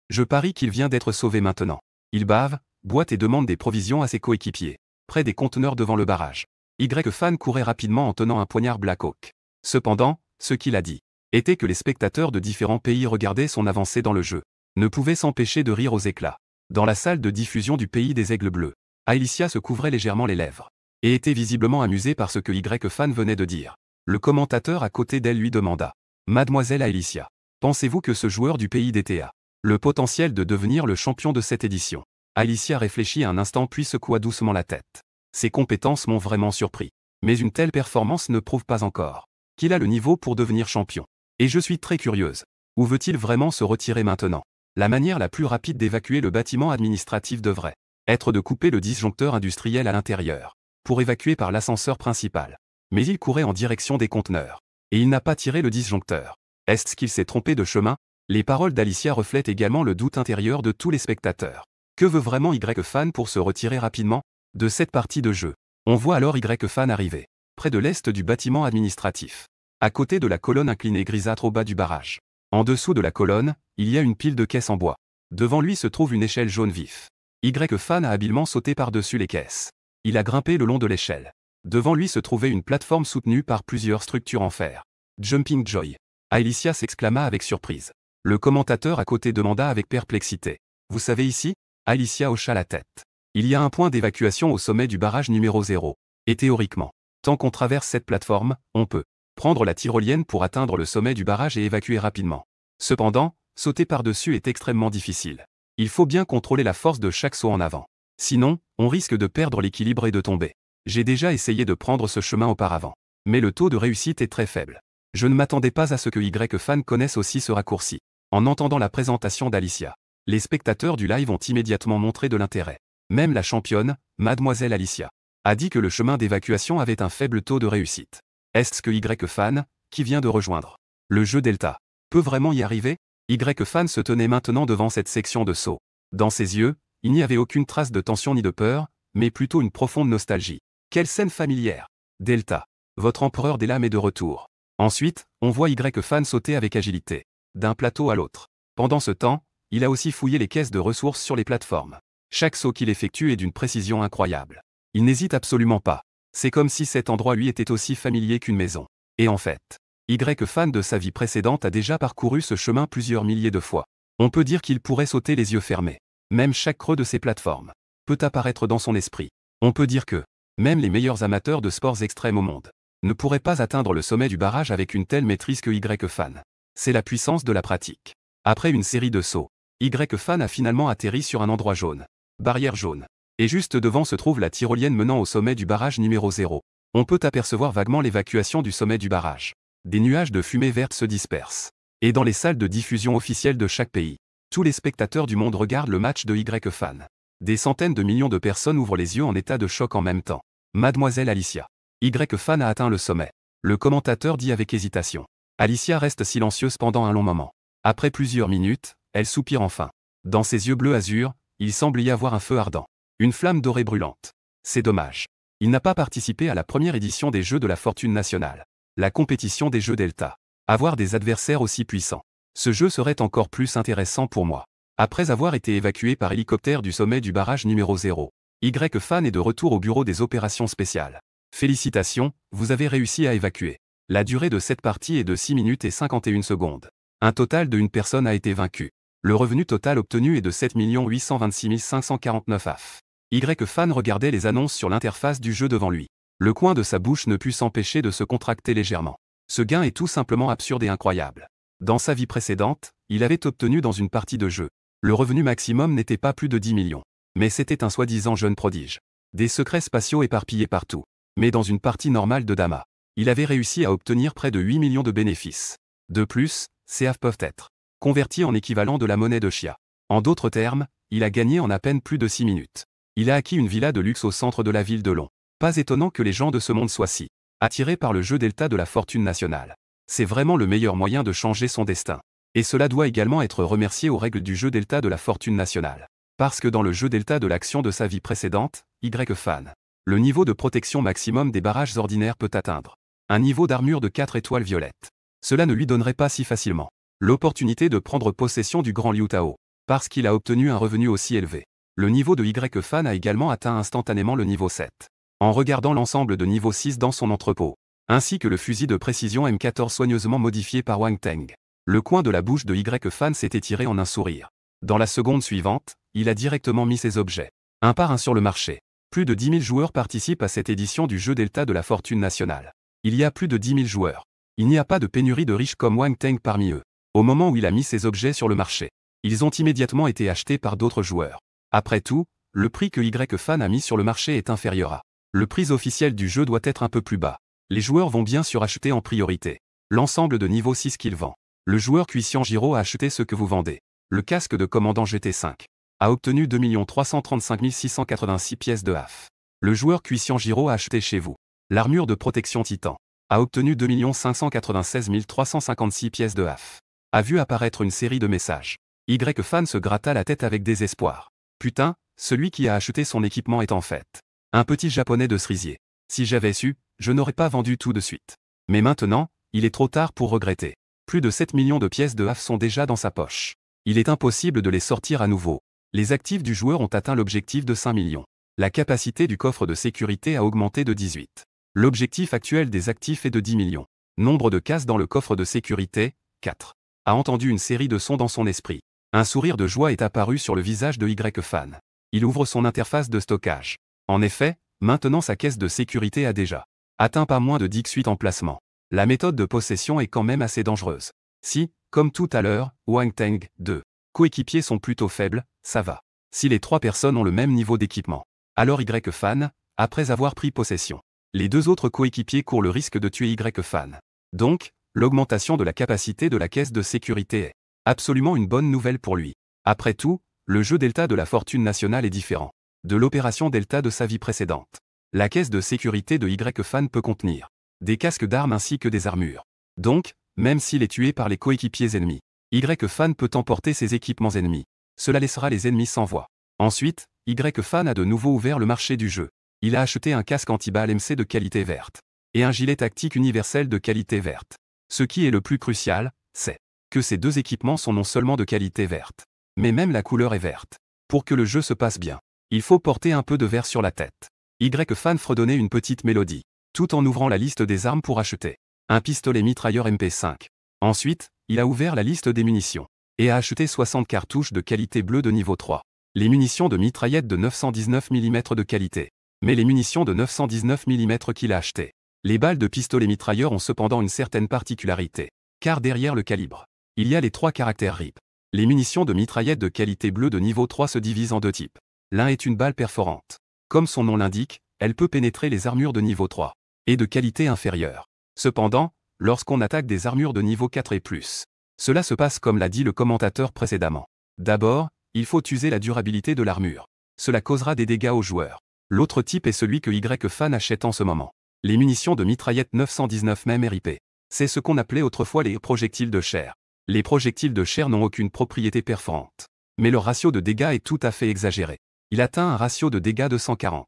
[SPEAKER 1] Je parie qu'il vient d'être sauvé maintenant. Il bave, boite et demande des provisions à ses coéquipiers, près des conteneurs devant le barrage. Y-Fan courait rapidement en tenant un poignard Black Hawk. Cependant, ce qu'il a dit était que les spectateurs de différents pays regardaient son avancée dans le jeu, ne pouvaient s'empêcher de rire aux éclats. Dans la salle de diffusion du pays des aigles bleus, Alicia se couvrait légèrement les lèvres, et était visiblement amusée par ce que Y-Fan venait de dire. Le commentateur à côté d'elle lui demanda. Mademoiselle Alicia, pensez-vous que ce joueur du pays d'été a le potentiel de devenir le champion de cette édition? Alicia réfléchit un instant puis secoua doucement la tête. Ses compétences m'ont vraiment surpris. Mais une telle performance ne prouve pas encore qu'il a le niveau pour devenir champion. Et je suis très curieuse. Où veut-il vraiment se retirer maintenant? La manière la plus rapide d'évacuer le bâtiment administratif devrait être de couper le disjoncteur industriel à l'intérieur, pour évacuer par l'ascenseur principal. Mais il courait en direction des conteneurs. Et il n'a pas tiré le disjoncteur. Est-ce qu'il s'est trompé de chemin? Les paroles d'Alicia reflètent également le doute intérieur de tous les spectateurs. Que veut vraiment Y-Fan pour se retirer rapidement de cette partie de jeu? On voit alors Y-Fan arriver, près de l'est du bâtiment administratif, à côté de la colonne inclinée grisâtre au bas du barrage. En dessous de la colonne, il y a une pile de caisses en bois. Devant lui se trouve une échelle jaune vif. Y-Fan a habilement sauté par-dessus les caisses. Il a grimpé le long de l'échelle. Devant lui se trouvait une plateforme soutenue par plusieurs structures en fer. Jumping Joy. Alicia s'exclama avec surprise. Le commentateur à côté demanda avec perplexité. Vous savez ici? Alicia hocha la tête. Il y a un point d'évacuation au sommet du barrage numéro 0. Et théoriquement, tant qu'on traverse cette plateforme, on peut prendre la tyrolienne pour atteindre le sommet du barrage et évacuer rapidement. Cependant, sauter par-dessus est extrêmement difficile. Il faut bien contrôler la force de chaque saut en avant. Sinon, on risque de perdre l'équilibre et de tomber. J'ai déjà essayé de prendre ce chemin auparavant. Mais le taux de réussite est très faible. Je ne m'attendais pas à ce que Y-Fan connaisse aussi ce raccourci. En entendant la présentation d'Alicia, les spectateurs du live ont immédiatement montré de l'intérêt. Même la championne, Mademoiselle Alicia, a dit que le chemin d'évacuation avait un faible taux de réussite. Est-ce que Y-Fan, qui vient de rejoindre le jeu Delta, peut vraiment y arriver? Y-Fan se tenait maintenant devant cette section de saut. Dans ses yeux, il n'y avait aucune trace de tension ni de peur, mais plutôt une profonde nostalgie. Quelle scène familière! Delta, votre empereur des lames est de retour. Ensuite, on voit Y-Fan sauter avec agilité, d'un plateau à l'autre. Pendant ce temps, il a aussi fouillé les caisses de ressources sur les plateformes. Chaque saut qu'il effectue est d'une précision incroyable. Il n'hésite absolument pas. C'est comme si cet endroit lui était aussi familier qu'une maison. Et en fait, Y-Fan de sa vie précédente a déjà parcouru ce chemin plusieurs milliers de fois. On peut dire qu'il pourrait sauter les yeux fermés. Même chaque creux de ces plateformes peut apparaître dans son esprit. On peut dire que, même les meilleurs amateurs de sports extrêmes au monde ne pourraient pas atteindre le sommet du barrage avec une telle maîtrise que Y-Fan. C'est la puissance de la pratique. Après une série de sauts, Y-Fan a finalement atterri sur un endroit jaune. Barrière jaune. Et juste devant se trouve la tyrolienne menant au sommet du barrage numéro 0. On peut apercevoir vaguement l'évacuation du sommet du barrage. Des nuages de fumée verte se dispersent. Et dans les salles de diffusion officielles de chaque pays, tous les spectateurs du monde regardent le match de Y-Fan. Des centaines de millions de personnes ouvrent les yeux en état de choc en même temps. Mademoiselle Alicia. Y-Fan a atteint le sommet. Le commentateur dit avec hésitation. Alicia reste silencieuse pendant un long moment. Après plusieurs minutes, elle soupire enfin. Dans ses yeux bleu azur, il semble y avoir un feu ardent. Une flamme dorée brûlante. C'est dommage. Il n'a pas participé à la première édition des Jeux de la Fortune nationale. La compétition des Jeux Delta. Avoir des adversaires aussi puissants. Ce jeu serait encore plus intéressant pour moi. Après avoir été évacué par hélicoptère du sommet du barrage numéro 0, Y-Fan est de retour au bureau des opérations spéciales. Félicitations, vous avez réussi à évacuer. La durée de cette partie est de 6 minutes et 51 secondes. Un total de une personne a été vaincue. Le revenu total obtenu est de 7 826 549 AF. Y-Fan regardait les annonces sur l'interface du jeu devant lui. Le coin de sa bouche ne put s'empêcher de se contracter légèrement. Ce gain est tout simplement absurde et incroyable. Dans sa vie précédente, il avait obtenu dans une partie de jeu. Le revenu maximum n'était pas plus de 10 millions. Mais c'était un soi-disant jeune prodige. Des secrets spatiaux éparpillés partout. Mais dans une partie normale de Dama, il avait réussi à obtenir près de 8 millions de bénéfices. De plus, ces AF peuvent être convertis en équivalent de la monnaie de Chia. En d'autres termes, il a gagné en à peine plus de 6 minutes. Il a acquis une villa de luxe au centre de la ville de Long. Pas étonnant que les gens de ce monde soient si attirés par le jeu Delta de la Fortune nationale. C'est vraiment le meilleur moyen de changer son destin. Et cela doit également être remercié aux règles du jeu Delta de la Fortune nationale. Parce que dans le jeu Delta de l'action de sa vie précédente, Y-Fan, le niveau de protection maximum des barrages ordinaires peut atteindre un niveau d'armure de 4 étoiles violettes. Cela ne lui donnerait pas si facilement l'opportunité de prendre possession du Grand Liu Tao, parce qu'il a obtenu un revenu aussi élevé. Le niveau de Y-Fan a également atteint instantanément le niveau 7. En regardant l'ensemble de niveau 6 dans son entrepôt, ainsi que le fusil de précision M14 soigneusement modifié par Wang Teng, le coin de la bouche de Y-Fan s'est étiré en un sourire. Dans la seconde suivante, il a directement mis ses objets un par un sur le marché. Plus de 10 000 joueurs participent à cette édition du jeu Delta de la Fortune nationale. Il y a plus de 10 000 joueurs. Il n'y a pas de pénurie de riches comme Wang Teng parmi eux. Au moment où il a mis ses objets sur le marché, ils ont immédiatement été achetés par d'autres joueurs. Après tout, le prix que Y-Fan a mis sur le marché est inférieur à le prix officiel du jeu doit être un peu plus bas. Les joueurs vont bien sûr acheter en priorité l'ensemble de niveau 6 qu'il vend. Le joueur Cuission Giro a acheté ce que vous vendez. Le casque de commandant GT5 a obtenu 2 335 686 pièces de AF. Le joueur Cuission Giro a acheté chez vous. L'armure de protection Titan a obtenu 2 596 356 pièces de AF. A vu apparaître une série de messages. Y-Fan se gratta la tête avec désespoir. Putain, celui qui a acheté son équipement est en fait un petit japonais de cerisier. Si j'avais su, je n'aurais pas vendu tout de suite. Mais maintenant, il est trop tard pour regretter. Plus de 7 millions de pièces de AF sont déjà dans sa poche. Il est impossible de les sortir à nouveau. Les actifs du joueur ont atteint l'objectif de 5 millions. La capacité du coffre de sécurité a augmenté de 18. L'objectif actuel des actifs est de 10 millions. Nombre de cases dans le coffre de sécurité, 4. A entendu une série de sons dans son esprit. Un sourire de joie est apparu sur le visage de Y-Fan. Il ouvre son interface de stockage. En effet, maintenant sa caisse de sécurité a déjà atteint pas moins de 10 suites en placement. La méthode de possession est quand même assez dangereuse. Si, comme tout à l'heure, Wang Teng, 2 coéquipiers sont plutôt faibles, ça va. Si les 3 personnes ont le même niveau d'équipement, alors Y-Fan, après avoir pris possession, les 2 autres coéquipiers courent le risque de tuer Y-Fan. Donc, l'augmentation de la capacité de la caisse de sécurité est absolument une bonne nouvelle pour lui. Après tout, le jeu Delta de la Fortune nationale est différent de l'opération Delta de sa vie précédente. La caisse de sécurité de Y-Fan peut contenir des casques d'armes ainsi que des armures. Donc, même s'il est tué par les coéquipiers ennemis, Y-Fan peut emporter ses équipements ennemis. Cela laissera les ennemis sans voix. Ensuite, Y-Fan a de nouveau ouvert le marché du jeu. Il a acheté un casque anti-balle MC de qualité verte et un gilet tactique universel de qualité verte. Ce qui est le plus crucial, c'est que ces 2 équipements sont non seulement de qualité verte, mais même la couleur est verte. Pour que le jeu se passe bien, il faut porter un peu de vert sur la tête. Y-Fan fredonnait une petite mélodie, tout en ouvrant la liste des armes pour acheter. Un pistolet mitrailleur MP5. Ensuite, il a ouvert la liste des munitions et a acheté 60 cartouches de qualité bleue de niveau 3. Les munitions de mitraillette de 919 mm de qualité. Mais les munitions de 919 mm qu'il a achetées. Les balles de pistolet mitrailleur ont cependant une certaine particularité. Car derrière le calibre, il y a les 3 caractères RIP. Les munitions de mitraillette de qualité bleue de niveau 3 se divisent en 2 types. L'un est une balle perforante. Comme son nom l'indique, elle peut pénétrer les armures de niveau 3 et de qualité inférieure. Cependant, lorsqu'on attaque des armures de niveau 4 et plus, cela se passe comme l'a dit le commentateur précédemment. D'abord, il faut user la durabilité de l'armure. Cela causera des dégâts aux joueurs. L'autre type est celui que Y-Fan achète en ce moment. Les munitions de mitraillette 919 mm RIP. C'est ce qu'on appelait autrefois les projectiles de chair. Les projectiles de chair n'ont aucune propriété perforante. Mais leur ratio de dégâts est tout à fait exagéré. Il atteint un ratio de dégâts de 140.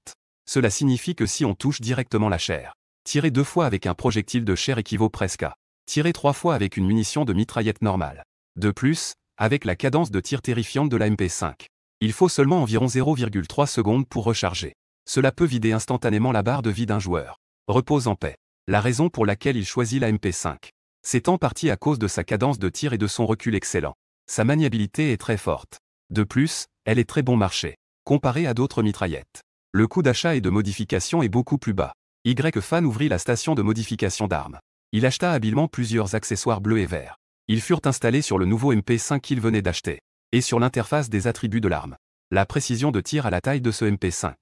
[SPEAKER 1] Cela signifie que si on touche directement la chair, tirer 2 fois avec un projectile de chair équivaut presque à tirer 3 fois avec une munition de mitraillette normale. De plus, avec la cadence de tir terrifiante de la MP5, il faut seulement environ 0,3 secondes pour recharger. Cela peut vider instantanément la barre de vie d'un joueur. Repose en paix. La raison pour laquelle il choisit la MP5, c'est en partie à cause de sa cadence de tir et de son recul excellent. Sa maniabilité est très forte. De plus, elle est très bon marché, comparée à d'autres mitraillettes. Le coût d'achat et de modification est beaucoup plus bas. Y-Fan ouvrit la station de modification d'armes. Il acheta habilement plusieurs accessoires bleus et verts. Ils furent installés sur le nouveau MP5 qu'il venait d'acheter, et sur l'interface des attributs de l'arme. La précision de tir à la taille de ce MP5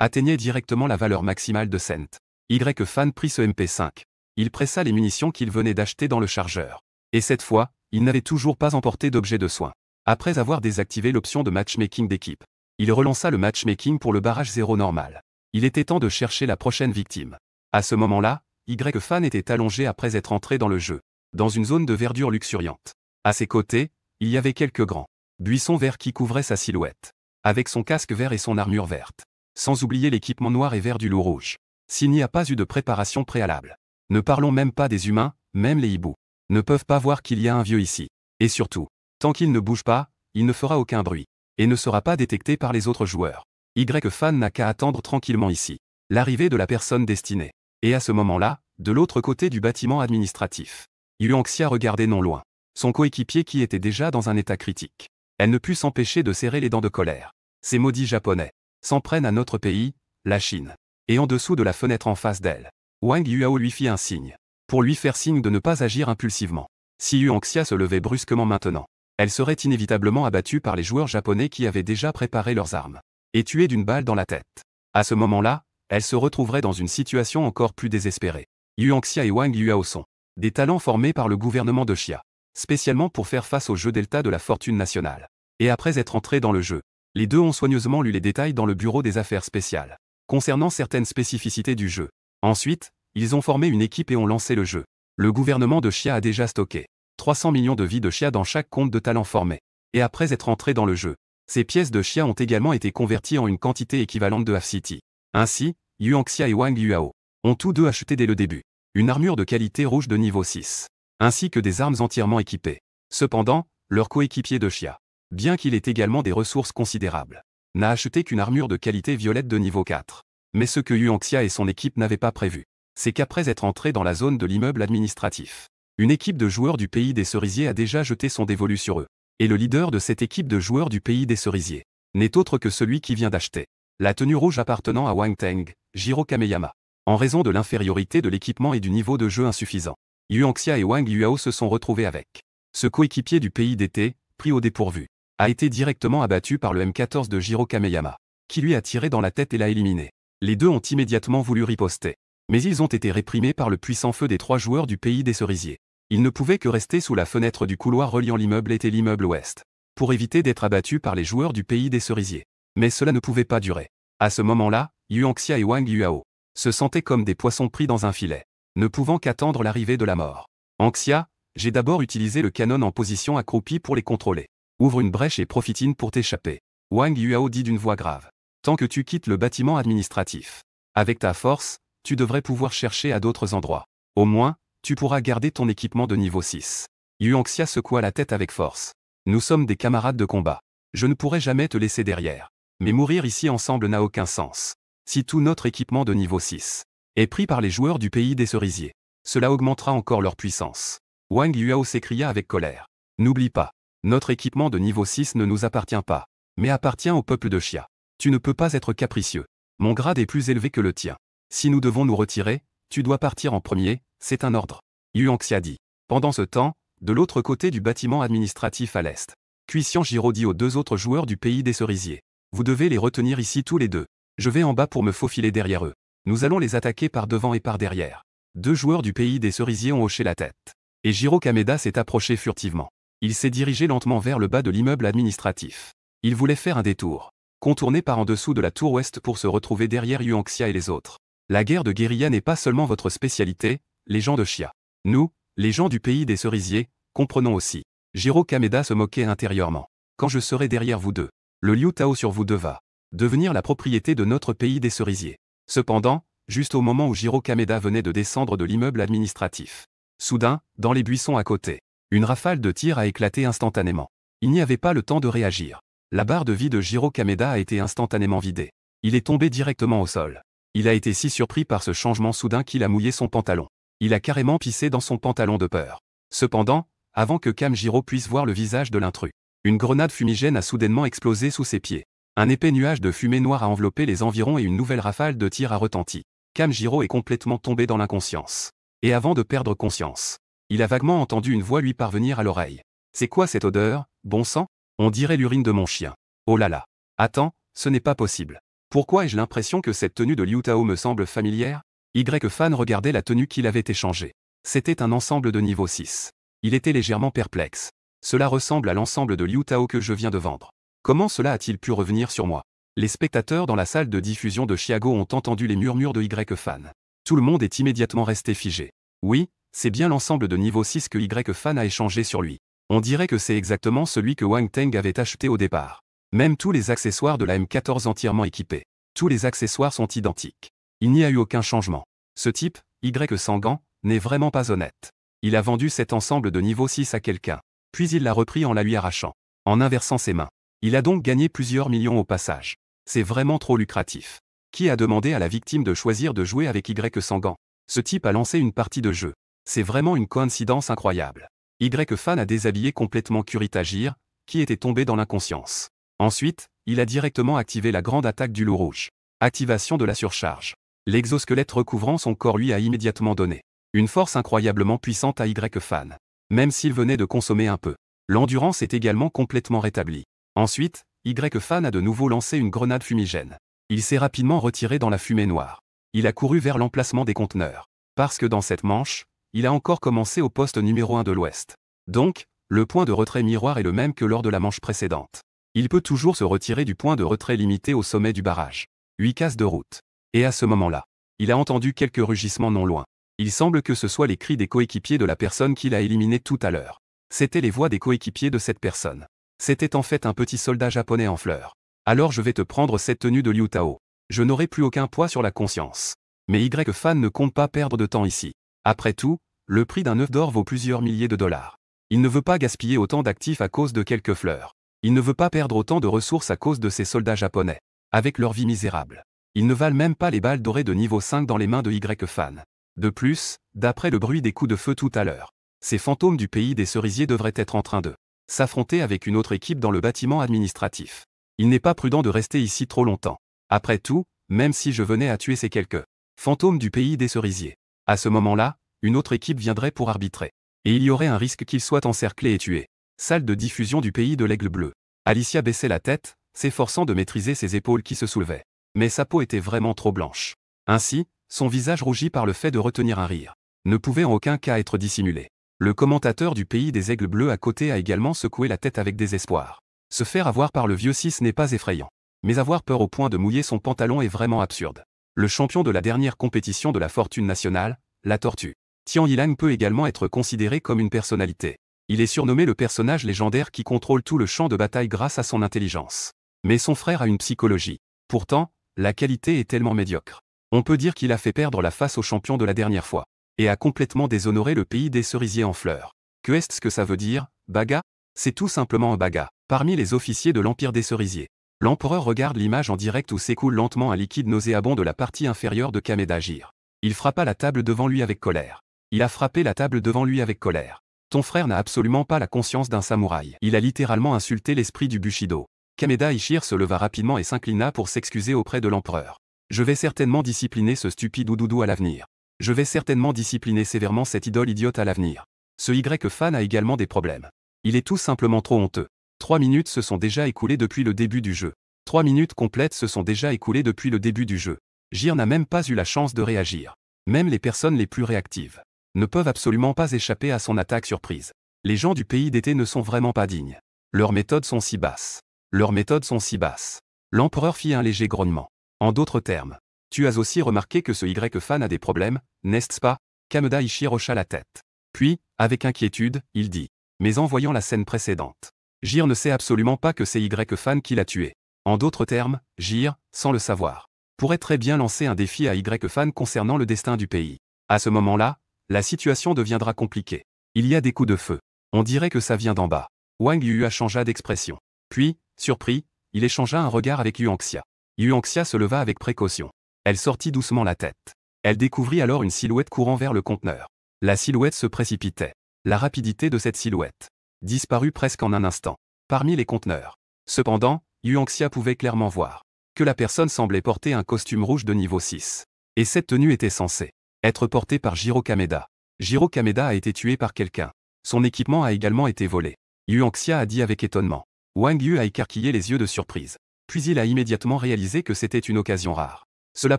[SPEAKER 1] atteignait directement la valeur maximale de cent. Y-Fan prit ce MP5. Il pressa les munitions qu'il venait d'acheter dans le chargeur. Et cette fois, il n'avait toujours pas emporté d'objet de soin. Après avoir désactivé l'option de matchmaking d'équipe, il relança le matchmaking pour le barrage 0 normal. Il était temps de chercher la prochaine victime. À ce moment-là, Y-Fan était allongé après être entré dans le jeu, dans une zone de verdure luxuriante. À ses côtés, il y avait quelques grands buissons verts qui couvraient sa silhouette, avec son casque vert et son armure verte. Sans oublier l'équipement noir et vert du loup rouge. S'il n'y a pas eu de préparation préalable. Ne parlons même pas des humains, même les hiboux ne peuvent pas voir qu'il y a un vieux ici. Et surtout, tant qu'il ne bouge pas, il ne fera aucun bruit, et ne sera pas détecté par les autres joueurs. Y-Fan n'a qu'à attendre tranquillement ici l'arrivée de la personne destinée. Et à ce moment-là, de l'autre côté du bâtiment administratif, Yuanxia regardait non loin son coéquipier qui était déjà dans un état critique. Elle ne put s'empêcher de serrer les dents de colère. Ces maudits Japonais s'en prennent à notre pays, la Chine. Et en dessous de la fenêtre en face d'elle, Wang Yuao lui fit un signe, pour lui faire signe de ne pas agir impulsivement. Si Yuanxia se levait brusquement maintenant, elle serait inévitablement abattue par les joueurs japonais qui avaient déjà préparé leurs armes, et tuée d'une balle dans la tête. À ce moment-là, elle se retrouverait dans une situation encore plus désespérée. Yuanxia et Wang Yuao sont des talents formés par le gouvernement de Xia, spécialement pour faire face au jeu Delta de la fortune nationale. Et après être entrés dans le jeu, les deux ont soigneusement lu les détails dans le bureau des affaires spéciales, concernant certaines spécificités du jeu. Ensuite, ils ont formé une équipe et ont lancé le jeu. Le gouvernement de Xia a déjà stocké 300 millions de vies de Xia dans chaque compte de talent formé. Et après être entrés dans le jeu, ces pièces de Xia ont également été converties en une quantité équivalente de Half-City. Ainsi, Yuanxia et Wang Yuao ont tous deux acheté dès le début une armure de qualité rouge de niveau 6, ainsi que des armes entièrement équipées. Cependant, leur coéquipier de Xia, bien qu'il ait également des ressources considérables, n'a acheté qu'une armure de qualité violette de niveau 4. Mais ce que Yuanxia et son équipe n'avaient pas prévu, c'est qu'après être entrés dans la zone de l'immeuble administratif, une équipe de joueurs du pays des cerisiers a déjà jeté son dévolu sur eux. Et le leader de cette équipe de joueurs du pays des cerisiers n'est autre que celui qui vient d'acheter la tenue rouge appartenant à Wang Teng, Jiro Kameyama. En raison de l'infériorité de l'équipement et du niveau de jeu insuffisant, Yuanxia et Wang Yuao se sont retrouvés avec ce coéquipier du pays d'été, pris au dépourvu, a été directement abattu par le M14 de Jiro Kameyama, qui lui a tiré dans la tête et l'a éliminé. Les deux ont immédiatement voulu riposter, mais ils ont été réprimés par le puissant feu des 3 joueurs du pays des cerisiers. Ils ne pouvaient que rester sous la fenêtre du couloir reliant l'immeuble et l'immeuble ouest, pour éviter d'être abattus par les joueurs du pays des cerisiers. Mais cela ne pouvait pas durer. À ce moment-là, Yuanxia et Wang Yuao se sentaient comme des poissons pris dans un filet, ne pouvant qu'attendre l'arrivée de la mort. Anxia, j'ai d'abord utilisé le canon en position accroupie pour les contrôler. Ouvre une brèche et profitine pour t'échapper. Wang Yuao dit d'une voix grave. Tant que tu quittes le bâtiment administratif, avec ta force, tu devrais pouvoir chercher à d'autres endroits. Au moins, tu pourras garder ton équipement de niveau 6. Yuanxia secoua la tête avec force. Nous sommes des camarades de combat. Je ne pourrai jamais te laisser derrière. Mais mourir ici ensemble n'a aucun sens. Si tout notre équipement de niveau 6 est pris par les joueurs du pays des cerisiers, cela augmentera encore leur puissance. Wang Yuao s'écria avec colère. N'oublie pas, notre équipement de niveau 6 ne nous appartient pas, mais appartient au peuple de Xia. Tu ne peux pas être capricieux. Mon grade est plus élevé que le tien. Si nous devons nous retirer, tu dois partir en premier, c'est un ordre. Yuanxia dit. Pendant ce temps, de l'autre côté du bâtiment administratif à l'est, Cuissian Jiro dit aux 2 autres joueurs du pays des cerisiers. Vous devez les retenir ici tous les deux. Je vais en bas pour me faufiler derrière eux. Nous allons les attaquer par devant et par derrière. 2 joueurs du pays des cerisiers ont hoché la tête. Et Jiro Kameda s'est approché furtivement. Il s'est dirigé lentement vers le bas de l'immeuble administratif. Il voulait faire un détour. contourner par en dessous de la tour ouest pour se retrouver derrière Yuanxia et les autres. La guerre de guérilla n'est pas seulement votre spécialité, les gens de Xia. Nous, les gens du pays des cerisiers, comprenons aussi. Jiro Kameda se moquait intérieurement. Quand je serai derrière vous deux, le Liu Tao sur vous deux va devenir la propriété de notre pays des cerisiers. Cependant, juste au moment où Jiro Kameda venait de descendre de l'immeuble administratif, soudain, dans les buissons à côté, une rafale de tirs a éclaté instantanément. Il n'y avait pas le temps de réagir. La barre de vie de Jiro Kameda a été instantanément vidée. Il est tombé directement au sol. Il a été si surpris par ce changement soudain qu'il a mouillé son pantalon. Il a carrément pissé dans son pantalon de peur. Cependant, avant que Kamjiro puisse voir le visage de l'intrus, une grenade fumigène a soudainement explosé sous ses pieds. Un épais nuage de fumée noire a enveloppé les environs et une nouvelle rafale de tirs a retenti. Kamjiro est complètement tombé dans l'inconscience. Et avant de perdre conscience, il a vaguement entendu une voix lui parvenir à l'oreille. « C'est quoi cette odeur, bon sang ? On dirait l'urine de mon chien. Oh là là. Attends, ce n'est pas possible. Pourquoi ai-je l'impression que cette tenue de Liu Tao me semble familière ?» Y-Fan regardait la tenue qu'il avait échangée. C'était un ensemble de niveau 6. Il était légèrement perplexe. Cela ressemble à l'ensemble de Liu Tao que je viens de vendre. Comment cela a-t-il pu revenir sur moi? Les spectateurs dans la salle de diffusion de Chiago ont entendu les murmures de Y-Fan. Tout le monde est immédiatement resté figé. Oui, c'est bien l'ensemble de niveau 6 que Y-Fan a échangé sur lui. On dirait que c'est exactement celui que Wang Teng avait acheté au départ. Même tous les accessoires de la M14 entièrement équipés. Tous les accessoires sont identiques. Il n'y a eu aucun changement. Ce type, Y-Sangan, n'est vraiment pas honnête. Il a vendu cet ensemble de niveau 6 à quelqu'un. Puis il l'a repris en la lui arrachant. En inversant ses mains. Il a donc gagné plusieurs millions au passage. C'est vraiment trop lucratif. Qui a demandé à la victime de choisir de jouer avec Y-Sangan? Ce type a lancé une partie de jeu. C'est vraiment une coïncidence incroyable. Y-Fan a déshabillé complètement Kuritagir, qui était tombé dans l'inconscience. Ensuite, il a directement activé la grande attaque du loup rouge. Activation de la surcharge. L'exosquelette recouvrant son corps lui a immédiatement donné une force incroyablement puissante à Y-Fan. Même s'il venait de consommer un peu, l'endurance est également complètement rétablie. Ensuite, Y-Fan a de nouveau lancé une grenade fumigène. Il s'est rapidement retiré dans la fumée noire. Il a couru vers l'emplacement des conteneurs. Parce que dans cette manche, il a encore commencé au poste numéro 1 de l'Ouest. Donc, le point de retrait miroir est le même que lors de la manche précédente. Il peut toujours se retirer du point de retrait limité au sommet du barrage. 8 cases de route. Et à ce moment-là, il a entendu quelques rugissements non loin. Il semble que ce soit les cris des coéquipiers de la personne qu'il a éliminée tout à l'heure. C'étaient les voix des coéquipiers de cette personne. C'était en fait un petit soldat japonais en fleurs. Alors je vais te prendre cette tenue de Liu Tao. Je n'aurai plus aucun poids sur la conscience. Mais Y-Fan ne compte pas perdre de temps ici. Après tout, le prix d'un œuf d'or vaut plusieurs milliers de dollars. Il ne veut pas gaspiller autant d'actifs à cause de quelques fleurs. Il ne veut pas perdre autant de ressources à cause de ces soldats japonais. Avec leur vie misérable. Ils ne valent même pas les balles dorées de niveau 5 dans les mains de Y-Fan. De plus, d'après le bruit des coups de feu tout à l'heure, ces fantômes du pays des cerisiers devraient être en train de s'affronter avec une autre équipe dans le bâtiment administratif. Il n'est pas prudent de rester ici trop longtemps. Après tout, même si je venais à tuer ces quelques fantômes du pays des cerisiers, à ce moment-là, une autre équipe viendrait pour arbitrer. Et il y aurait un risque qu'ils soient encerclés et tués. Salle de diffusion du pays de l'aigle bleu. Alicia baissait la tête, s'efforçant de maîtriser ses épaules qui se soulevaient. Mais sa peau était vraiment trop blanche. Ainsi, son visage rougi par le fait de retenir un rire ne pouvait en aucun cas être dissimulé. Le commentateur du pays des aigles bleus à côté a également secoué la tête avec désespoir. Se faire avoir par le vieux 6 n'est pas effrayant. Mais avoir peur au point de mouiller son pantalon est vraiment absurde. Le champion de la dernière compétition de la fortune nationale, la tortue, Tian Yilang peut également être considéré comme une personnalité. Il est surnommé le personnage légendaire qui contrôle tout le champ de bataille grâce à son intelligence. Mais son frère a une psychologie. Pourtant, la qualité est tellement médiocre. On peut dire qu'il a fait perdre la face au champion de la dernière fois. Et a complètement déshonoré le pays des cerisiers en fleurs. Que est-ce que ça veut dire, baga? C'est tout simplement un baga. Parmi les officiers de l'Empire des cerisiers, l'empereur regarde l'image en direct où s'écoule lentement un liquide nauséabond de la partie inférieure de Kameda Jir. Il frappa la table devant lui avec colère. Il a frappé la table devant lui avec colère. Ton frère n'a absolument pas la conscience d'un samouraï. Il a littéralement insulté l'esprit du Bushido. Kameda Ishir se leva rapidement et s'inclina pour s'excuser auprès de l'empereur. Je vais certainement discipliner ce stupide oudoudou à l'avenir. Je vais certainement discipliner sévèrement cette idole idiote à l'avenir. Ce Y-Fan a également des problèmes. Il est tout simplement trop honteux. 3 minutes se sont déjà écoulées depuis le début du jeu. 3 minutes complètes se sont déjà écoulées depuis le début du jeu. Jir n'a même pas eu la chance de réagir. Même les personnes les plus réactives ne peuvent absolument pas échapper à son attaque surprise. Les gens du pays d'été ne sont vraiment pas dignes. Leurs méthodes sont si basses. Leurs méthodes sont si basses. L'empereur fit un léger grognement. En d'autres termes, tu as aussi remarqué que ce Y-fan a des problèmes, n'est-ce pas? Kameda Ishii hocha la tête. Puis, avec inquiétude, il dit. Mais en voyant la scène précédente, Jir ne sait absolument pas que c'est Y-fan qui l'a tué. En d'autres termes, Jir, sans le savoir, pourrait très bien lancer un défi à Y-fan concernant le destin du pays. À ce moment-là, la situation deviendra compliquée. Il y a des coups de feu. On dirait que ça vient d'en bas. Wang Yua changea d'expression. Puis, surpris, il échangea un regard avec Yuanxia. Yuanxia se leva avec précaution. Elle sortit doucement la tête. Elle découvrit alors une silhouette courant vers le conteneur. La silhouette se précipitait. La rapidité de cette silhouette disparut presque en un instant, parmi les conteneurs. Cependant, Yuanxia pouvait clairement voir que la personne semblait porter un costume rouge de niveau 6. Et cette tenue était censée être portée par Jiro Kameda. Jiro Kameda a été tué par quelqu'un. Son équipement a également été volé. Yuanxia a dit avec étonnement. Wang Yu a écarquillé les yeux de surprise. Puis il a immédiatement réalisé que c'était une occasion rare. Cela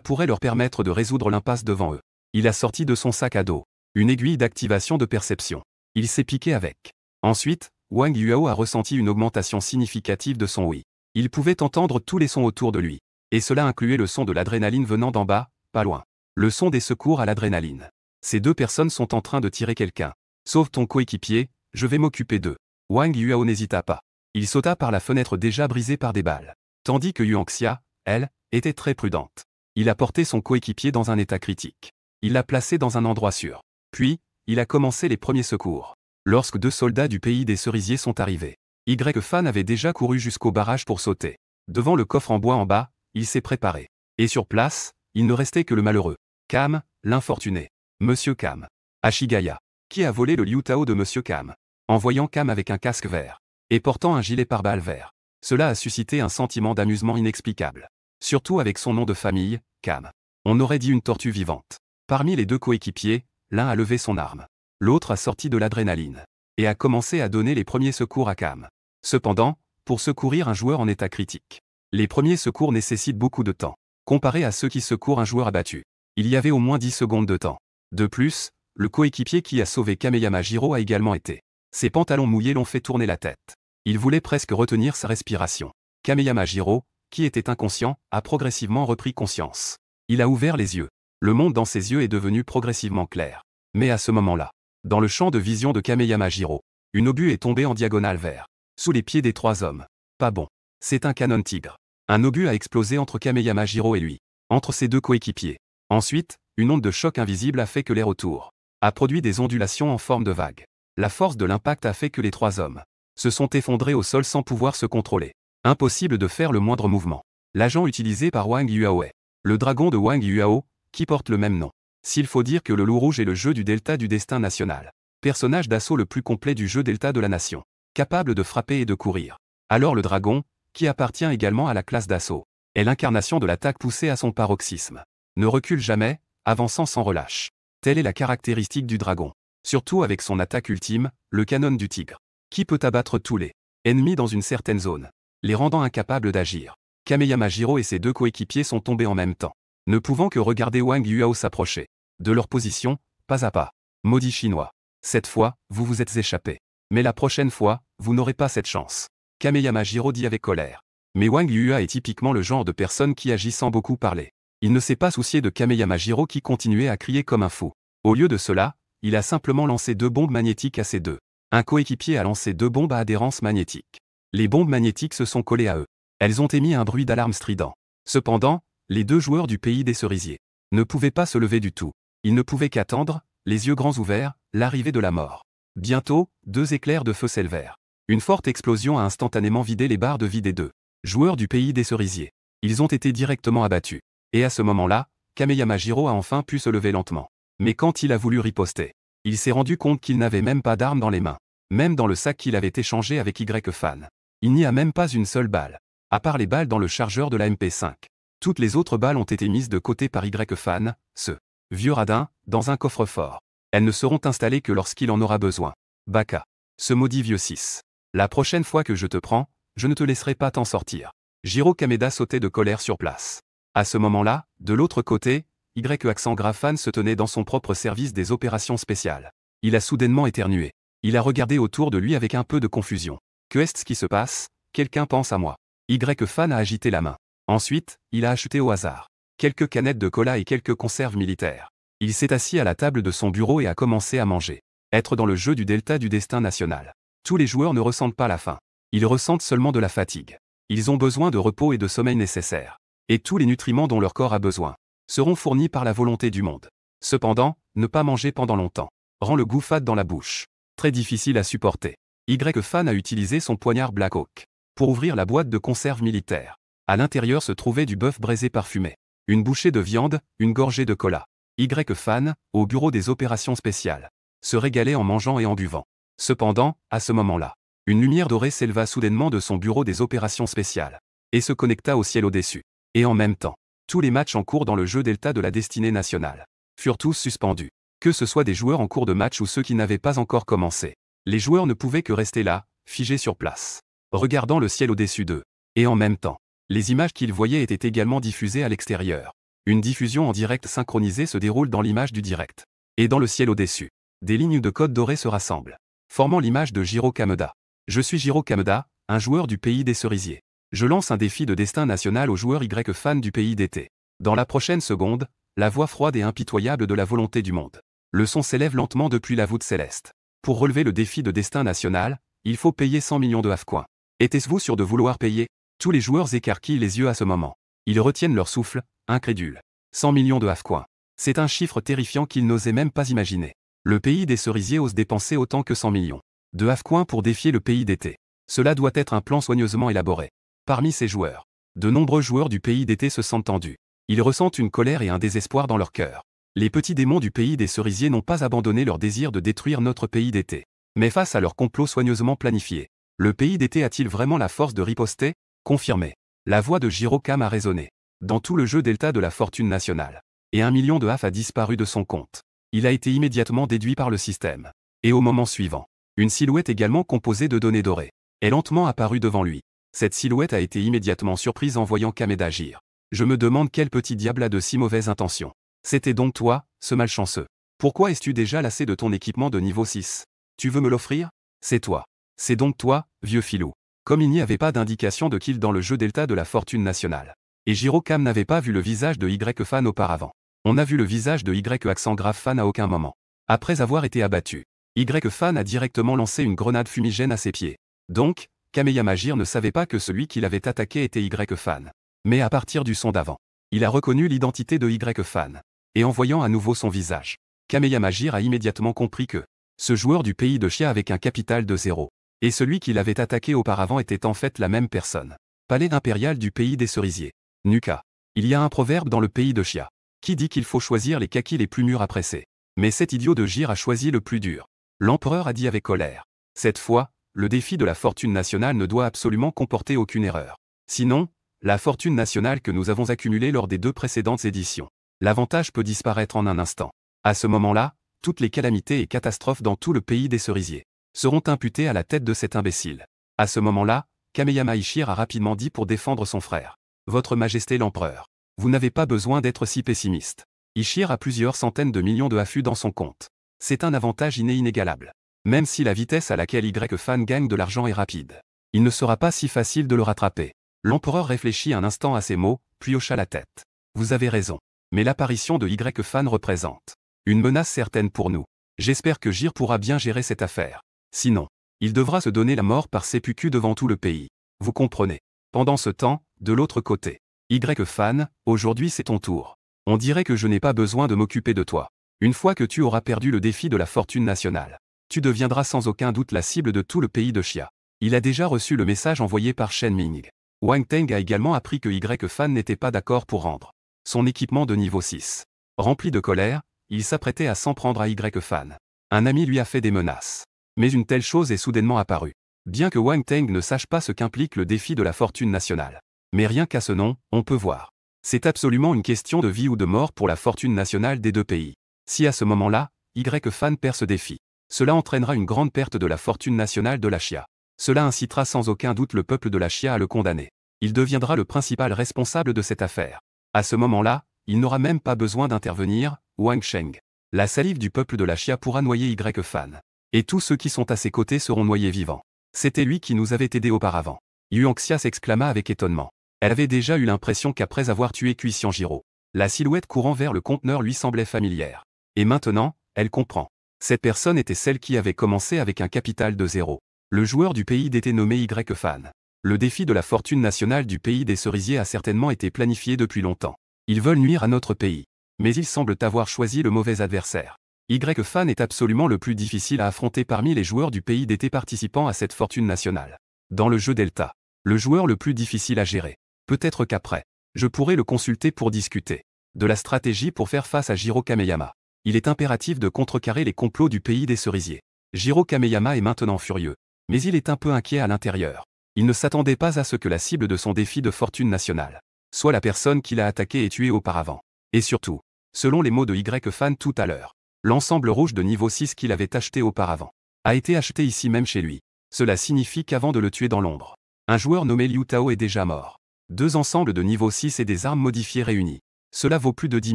[SPEAKER 1] pourrait leur permettre de résoudre l'impasse devant eux. Il a sorti de son sac à dos une aiguille d'activation de perception. Il s'est piqué avec. Ensuite, Wang Yuao a ressenti une augmentation significative de son oui. Il pouvait entendre tous les sons autour de lui. Et cela incluait le son de l'adrénaline venant d'en bas, pas loin. Le son des secours à l'adrénaline. Ces deux personnes sont en train de tirer quelqu'un. Sauve ton coéquipier, je vais m'occuper d'eux. Wang Yuao n'hésita pas. Il sauta par la fenêtre déjà brisée par des balles. Tandis que Yuanxia, elle, était très prudente. Il a porté son coéquipier dans un état critique. Il l'a placé dans un endroit sûr. Puis, il a commencé les premiers secours. Lorsque deux soldats du pays des cerisiers sont arrivés, Y-fan avait déjà couru jusqu'au barrage pour sauter. Devant le coffre en bois en bas, il s'est préparé. Et sur place, il ne restait que le malheureux. Kam, l'infortuné. Monsieur Kam. Ashigaya. Qui a volé le Liu Tao de Monsieur Kam? En voyant Kam avec un casque vert et portant un gilet pare-balles vert, cela a suscité un sentiment d'amusement inexplicable. Surtout avec son nom de famille, Kam. On aurait dit une tortue vivante. Parmi les deux coéquipiers, l'un a levé son arme. L'autre a sorti de l'adrénaline et a commencé à donner les premiers secours à Kam. Cependant, pour secourir un joueur en état critique, les premiers secours nécessitent beaucoup de temps. Comparé à ceux qui secourent un joueur abattu, il y avait au moins 10 secondes de temps. De plus, le coéquipier qui a sauvé Kameyama Jiro a également été. Ses pantalons mouillés l'ont fait tourner la tête. Il voulait presque retenir sa respiration. Kameyama Jiro, qui était inconscient, a progressivement repris conscience. Il a ouvert les yeux. Le monde dans ses yeux est devenu progressivement clair. Mais à ce moment-là, dans le champ de vision de Kameyama Jiro, une obus est tombée en diagonale vers, sous les pieds des trois hommes. Pas bon. C'est un canon tigre. Un obus a explosé entre Kameyama Jiro et lui, entre ses deux coéquipiers. Ensuite, une onde de choc invisible a fait que l'air autour a produit des ondulations en forme de vague. La force de l'impact a fait que les trois hommes se sont effondrés au sol sans pouvoir se contrôler. Impossible de faire le moindre mouvement. L'agent utilisé par Wang Yuao est le dragon de Wang Yuao, qui porte le même nom. S'il faut dire que le loup rouge est le jeu du Delta du destin national. Personnage d'assaut le plus complet du jeu Delta de la nation. Capable de frapper et de courir. Alors le dragon, qui appartient également à la classe d'assaut, est l'incarnation de l'attaque poussée à son paroxysme. Ne recule jamais, avançant sans relâche. Telle est la caractéristique du dragon. Surtout avec son attaque ultime, le canon du tigre, qui peut abattre tous les ennemis dans une certaine zone, les rendant incapables d'agir. Kameyama Jiro et ses deux coéquipiers sont tombés en même temps, ne pouvant que regarder Wang Yuao s'approcher. De leur position, pas à pas. Maudit chinois. Cette fois, vous vous êtes échappé. Mais la prochaine fois, vous n'aurez pas cette chance. Kameyama Jiro dit avec colère. Mais Wang Yuao est typiquement le genre de personne qui agit sans beaucoup parler. Il ne s'est pas soucié de Kameyama Jiro qui continuait à crier comme un fou. Au lieu de cela, il a simplement lancé 2 bombes magnétiques à ses deux. Un coéquipier a lancé 2 bombes à adhérence magnétique. Les bombes magnétiques se sont collées à eux. Elles ont émis un bruit d'alarme strident. Cependant, les 2 joueurs du pays des cerisiers ne pouvaient pas se lever du tout. Ils ne pouvaient qu'attendre, les yeux grands ouverts, l'arrivée de la mort. Bientôt, 2 éclairs de feu s'élevèrent. Une forte explosion a instantanément vidé les barres de vie des 2 joueurs du pays des cerisiers. Ils ont été directement abattus. Et à ce moment-là, Kameyama Jiro a enfin pu se lever lentement. Mais quand il a voulu riposter, il s'est rendu compte qu'il n'avait même pas d'arme dans les mains. Même dans le sac qu'il avait échangé avec Y-fan. Il n'y a même pas une seule balle. À part les balles dans le chargeur de la MP5. Toutes les autres balles ont été mises de côté par Y-fan, ce vieux radin, dans un coffre-fort. Elles ne seront installées que lorsqu'il en aura besoin. Baka. Ce maudit vieux 6. La prochaine fois que je te prends, je ne te laisserai pas t'en sortir. Jiro Kameda sautait de colère sur place. À ce moment-là, de l'autre côté, Y-Grafan se tenait dans son propre service des opérations spéciales. Il a soudainement éternué. Il a regardé autour de lui avec un peu de confusion. Que est-ce qui se passe? Quelqu'un pense à moi. Y-Fan a agité la main. Ensuite, il a acheté au hasard quelques canettes de cola et quelques conserves militaires. Il s'est assis à la table de son bureau et a commencé à manger. Être dans le jeu du delta du destin national. Tous les joueurs ne ressentent pas la faim. Ils ressentent seulement de la fatigue. Ils ont besoin de repos et de sommeil nécessaires. Et tous les nutriments dont leur corps a besoin seront fournis par la volonté du monde. Cependant, ne pas manger pendant longtemps rend le goût fade dans la bouche. Très difficile à supporter. Y-Fan a utilisé son poignard Black Hawk pour ouvrir la boîte de conserve militaire. À l'intérieur se trouvait du bœuf braisé parfumé, une bouchée de viande, une gorgée de cola. Y-Fan, au bureau des opérations spéciales, se régalait en mangeant et en buvant. Cependant, à ce moment-là, une lumière dorée s'éleva soudainement de son bureau des opérations spéciales et se connecta au ciel au-dessus. Et en même temps, tous les matchs en cours dans le jeu Delta de la destinée nationale furent tous suspendus. Que ce soit des joueurs en cours de match ou ceux qui n'avaient pas encore commencé. Les joueurs ne pouvaient que rester là, figés sur place, regardant le ciel au-dessus d'eux. Et en même temps, les images qu'ils voyaient étaient également diffusées à l'extérieur. Une diffusion en direct synchronisée se déroule dans l'image du direct. Et dans le ciel au-dessus, des lignes de code doré se rassemblent, formant l'image de Jiro Kameda. Je suis Jiro Kameda, un joueur du pays des cerisiers. Je lance un défi de destin national aux joueurs Y-Fan du pays d'été. Dans la prochaine seconde, la voix froide et impitoyable de la volonté du monde. Le son s'élève lentement depuis la voûte céleste. Pour relever le défi de destin national, il faut payer 100 millions de half-coins. Était-ce-vous sûr de vouloir payer? Tous les joueurs écarquillent les yeux à ce moment. Ils retiennent leur souffle, incrédules. 100 millions de half-coins. C'est un chiffre terrifiant qu'ils n'osaient même pas imaginer. Le pays des cerisiers ose dépenser autant que 100 millions de half-coins pour défier le pays d'été. Cela doit être un plan soigneusement élaboré. Parmi ces joueurs, de nombreux joueurs du pays d'été se sentent tendus. Ils ressentent une colère et un désespoir dans leur cœur. Les petits démons du pays des cerisiers n'ont pas abandonné leur désir de détruire notre pays d'été. Mais face à leur complot soigneusement planifié, le pays d'été a-t-il vraiment la force de riposter? Confirmé. La voix de Jiro Kam a résonné dans tout le jeu Delta de la fortune nationale. Et 1 million de half a disparu de son compte. Il a été immédiatement déduit par le système. Et au moment suivant, une silhouette également composée de données dorées est lentement apparue devant lui. Cette silhouette a été immédiatement surprise en voyant Kameda agir. Je me demande quel petit diable a de si mauvaises intentions. C'était donc toi, ce malchanceux. Pourquoi es-tu déjà lassé de ton équipement de niveau 6? Tu veux me l'offrir? C'est toi. C'est donc toi, vieux filou. Comme il n'y avait pas d'indication de kill dans le jeu Delta de la fortune nationale. Et Jiro Kam n'avait pas vu le visage de Y-Fan auparavant. On a vu le visage de Y-Fan à aucun moment. Après avoir été abattu, Y-Fan a directement lancé une grenade fumigène à ses pieds. Donc, Kameyamajir ne savait pas que celui qui l'avait attaqué était Y-Fan. Mais à partir du son d'avant, il a reconnu l'identité de Y-Fan. Et en voyant à nouveau son visage, Kameyamajir a immédiatement compris que ce joueur du pays de Chia avec un capital de 0, et celui qui l'avait attaqué auparavant était en fait la même personne. Palais impérial du pays des cerisiers. Nuka. Il y a un proverbe dans le pays de Chia qui dit qu'il faut choisir les kakis les plus mûrs à presser. Mais cet idiot de Jir a choisi le plus dur. L'empereur a dit avec colère. Cette fois, le défi de la fortune nationale ne doit absolument comporter aucune erreur. Sinon, la fortune nationale que nous avons accumulée lors des 2 précédentes éditions, l'avantage peut disparaître en un instant. À ce moment-là, toutes les calamités et catastrophes dans tout le pays des cerisiers seront imputées à la tête de cet imbécile. À ce moment-là, Kameyama Ishir a rapidement dit pour défendre son frère. Votre Majesté l'Empereur, vous n'avez pas besoin d'être si pessimiste. Ishir a plusieurs centaines de millions de affûts dans son compte. C'est un avantage inné inégalable. Même si la vitesse à laquelle Y-Fan gagne de l'argent est rapide, il ne sera pas si facile de le rattraper. L'Empereur réfléchit un instant à ces mots, puis hocha la tête. Vous avez raison. Mais l'apparition de Y-Fan représente une menace certaine pour nous. J'espère que Jir pourra bien gérer cette affaire. Sinon, il devra se donner la mort par sépucu devant tout le pays. Vous comprenez. Pendant ce temps, de l'autre côté, Y-Fan, aujourd'hui c'est ton tour. On dirait que je n'ai pas besoin de m'occuper de toi. Une fois que tu auras perdu le défi de la fortune nationale, tu deviendras sans aucun doute la cible de tout le pays de Chia. Il a déjà reçu le message envoyé par Shen Ming. Wang Teng a également appris que Y-Fan n'était pas d'accord pour rendre son équipement de niveau 6. Rempli de colère, il s'apprêtait à s'en prendre à Y-Fan. Un ami lui a fait des menaces. Mais une telle chose est soudainement apparue. Bien que Wang Teng ne sache pas ce qu'implique le défi de la fortune nationale. Mais rien qu'à ce nom, on peut voir. C'est absolument une question de vie ou de mort pour la fortune nationale des 2 pays. Si à ce moment-là, Y-Fan perd ce défi, cela entraînera une grande perte de la fortune nationale de la Chia. Cela incitera sans aucun doute le peuple de la Chia à le condamner. Il deviendra le principal responsable de cette affaire. À ce moment-là, il n'aura même pas besoin d'intervenir, Wang Sheng. La salive du peuple de la Chia pourra noyer Y-Fan. Et tous ceux qui sont à ses côtés seront noyés vivants. C'était lui qui nous avait aidés auparavant. Yuanxia s'exclama avec étonnement. Elle avait déjà eu l'impression qu'après avoir tué Xianjiro, la silhouette courant vers le conteneur lui semblait familière. Et maintenant, elle comprend. Cette personne était celle qui avait commencé avec un capital de 0. Le joueur du pays d'été nommé Y-Fan. Le défi de la fortune nationale du pays des cerisiers a certainement été planifié depuis longtemps. Ils veulent nuire à notre pays. Mais ils semblent avoir choisi le mauvais adversaire. Y-Fan est absolument le plus difficile à affronter parmi les joueurs du pays d'été participant à cette fortune nationale. Dans le jeu Delta, le joueur le plus difficile à gérer. Peut-être qu'après, je pourrai le consulter pour discuter de la stratégie pour faire face à Jiro Kameyama. Il est impératif de contrecarrer les complots du pays des cerisiers. Jiro Kameyama est maintenant furieux, mais il est un peu inquiet à l'intérieur. Il ne s'attendait pas à ce que la cible de son défi de fortune nationale soit la personne qu'il a attaquée et tuée auparavant. Et surtout, selon les mots de Y-Fan tout à l'heure, l'ensemble rouge de niveau 6 qu'il avait acheté auparavant a été acheté ici même chez lui. Cela signifie qu'avant de le tuer dans l'ombre, un joueur nommé Liu Tao est déjà mort. 2 ensembles de niveau 6 et des armes modifiées réunies. Cela vaut plus de 10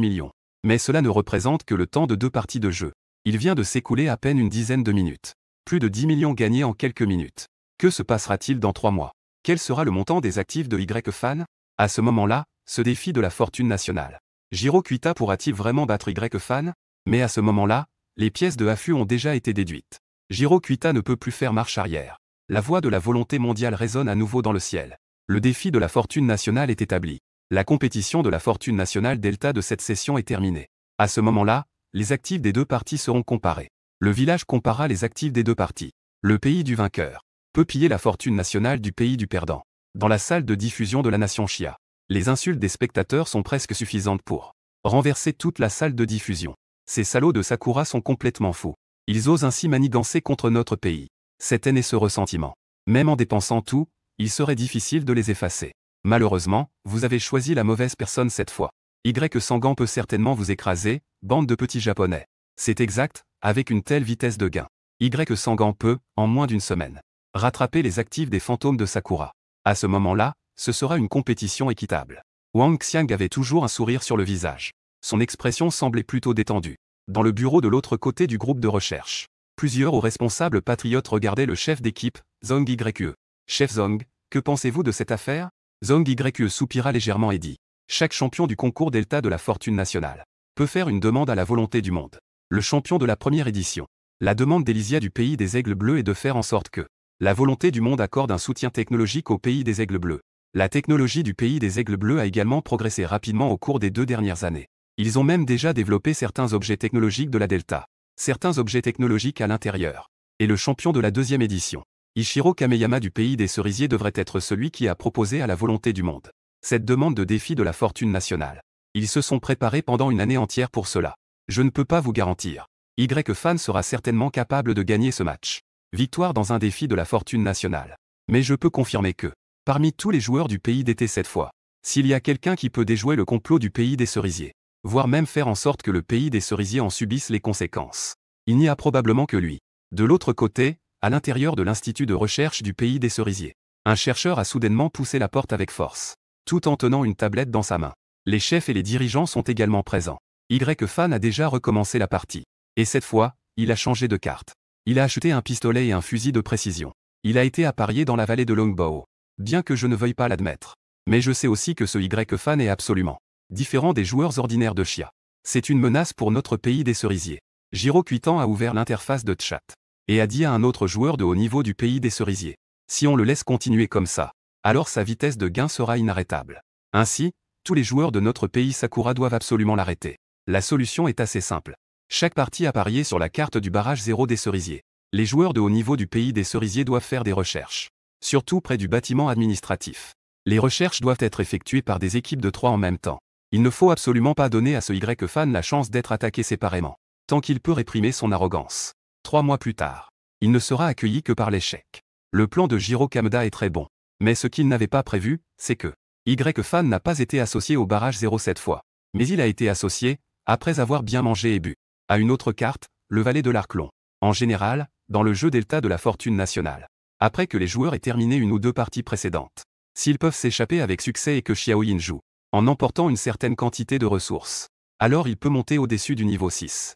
[SPEAKER 1] millions. Mais cela ne représente que le temps de 2 parties de jeu. Il vient de s'écouler à peine une dizaine de minutes. Plus de 10 millions gagnés en quelques minutes. Que se passera-t-il dans 3 mois? Quel sera le montant des actifs de Y-Fan? À ce moment-là, ce défi de la fortune nationale. Jiro Kuita pourra-t-il vraiment battre Y-Fan? Mais à ce moment-là, les pièces de affût ont déjà été déduites. Jiro Kuita ne peut plus faire marche arrière. La voix de la volonté mondiale résonne à nouveau dans le ciel. Le défi de la fortune nationale est établi. La compétition de la fortune nationale Delta de cette session est terminée. À ce moment-là, les actifs des 2 parties seront comparés. Le village compara les actifs des 2 parties. Le pays du vainqueur peut piller la fortune nationale du pays du perdant. Dans la salle de diffusion de la nation Chia, les insultes des spectateurs sont presque suffisantes pour renverser toute la salle de diffusion. Ces salauds de Sakura sont complètement fous. Ils osent ainsi manigancer contre notre pays. Cette haine et ce ressentiment. Même en dépensant tout, il serait difficile de les effacer. Malheureusement, vous avez choisi la mauvaise personne cette fois. Y-Sangan peut certainement vous écraser, bande de petits japonais. C'est exact, avec une telle vitesse de gain. Y-Sangan peut, en moins d'une semaine, rattraper les actifs des fantômes de Sakura. À ce moment-là, ce sera une compétition équitable. Wang Xiang avait toujours un sourire sur le visage. Son expression semblait plutôt détendue. Dans le bureau de l'autre côté du groupe de recherche, plusieurs hauts responsables patriotes regardaient le chef d'équipe, Zhong Ykue. Chef Zhong, que pensez-vous de cette affaire? Zhong Ykue soupira légèrement et dit. Chaque champion du concours Delta de la fortune nationale peut faire une demande à la volonté du monde. Le champion de la première édition. La demande d'Elysia du pays des aigles bleus est de faire en sorte que la volonté du monde accorde un soutien technologique au pays des aigles bleus. La technologie du pays des aigles bleus a également progressé rapidement au cours des 2 dernières années. Ils ont même déjà développé certains objets technologiques de la Delta. Certains objets technologiques à l'intérieur. Et le champion de la 2e édition. Ichiro Kameyama du pays des cerisiers devrait être celui qui a proposé à la volonté du monde cette demande de défi de la fortune nationale. Ils se sont préparés pendant une année entière pour cela. Je ne peux pas vous garantir. Y-Fan sera certainement capable de gagner ce match. Victoire dans un défi de la fortune nationale. Mais je peux confirmer que, parmi tous les joueurs du pays d'été cette fois, s'il y a quelqu'un qui peut déjouer le complot du pays des cerisiers, voire même faire en sorte que le pays des cerisiers en subisse les conséquences, il n'y a probablement que lui. De l'autre côté, à l'intérieur de l'institut de recherche du pays des cerisiers, un chercheur a soudainement poussé la porte avec force, tout en tenant une tablette dans sa main. Les chefs et les dirigeants sont également présents. Y-Fan a déjà recommencé la partie. Et cette fois, il a changé de carte. Il a acheté un pistolet et un fusil de précision. Il a été apparié dans la vallée de Longbow. Bien que je ne veuille pas l'admettre. Mais je sais aussi que ce Y-Fan est absolument différent des joueurs ordinaires de Chia. C'est une menace pour notre pays des cerisiers. Jiro Kuitan a ouvert l'interface de chat et a dit à un autre joueur de haut niveau du pays des cerisiers. Si on le laisse continuer comme ça, alors sa vitesse de gain sera inarrêtable. Ainsi, tous les joueurs de notre pays Sakura doivent absolument l'arrêter. La solution est assez simple. Chaque partie a parié sur la carte du barrage 0 des cerisiers. Les joueurs de haut niveau du pays des cerisiers doivent faire des recherches. Surtout près du bâtiment administratif. Les recherches doivent être effectuées par des équipes de 3 en même temps. Il ne faut absolument pas donner à ce Y-Fan la chance d'être attaqué séparément. Tant qu'il peut réprimer son arrogance. 3 mois plus tard, il ne sera accueilli que par l'échec. Le plan de Jiro Kameda est très bon. Mais ce qu'il n'avait pas prévu, c'est que Y-Fan n'a pas été associé au barrage 0 cette fois. Mais il a été associé, après avoir bien mangé et bu, à une autre carte, le valet de l'Arclon. En général, dans le jeu Delta de la fortune nationale. Après que les joueurs aient terminé une ou 2 parties précédentes. S'ils peuvent s'échapper avec succès et que Xiaoyin joue, en emportant une certaine quantité de ressources, alors il peut monter au-dessus du niveau 6.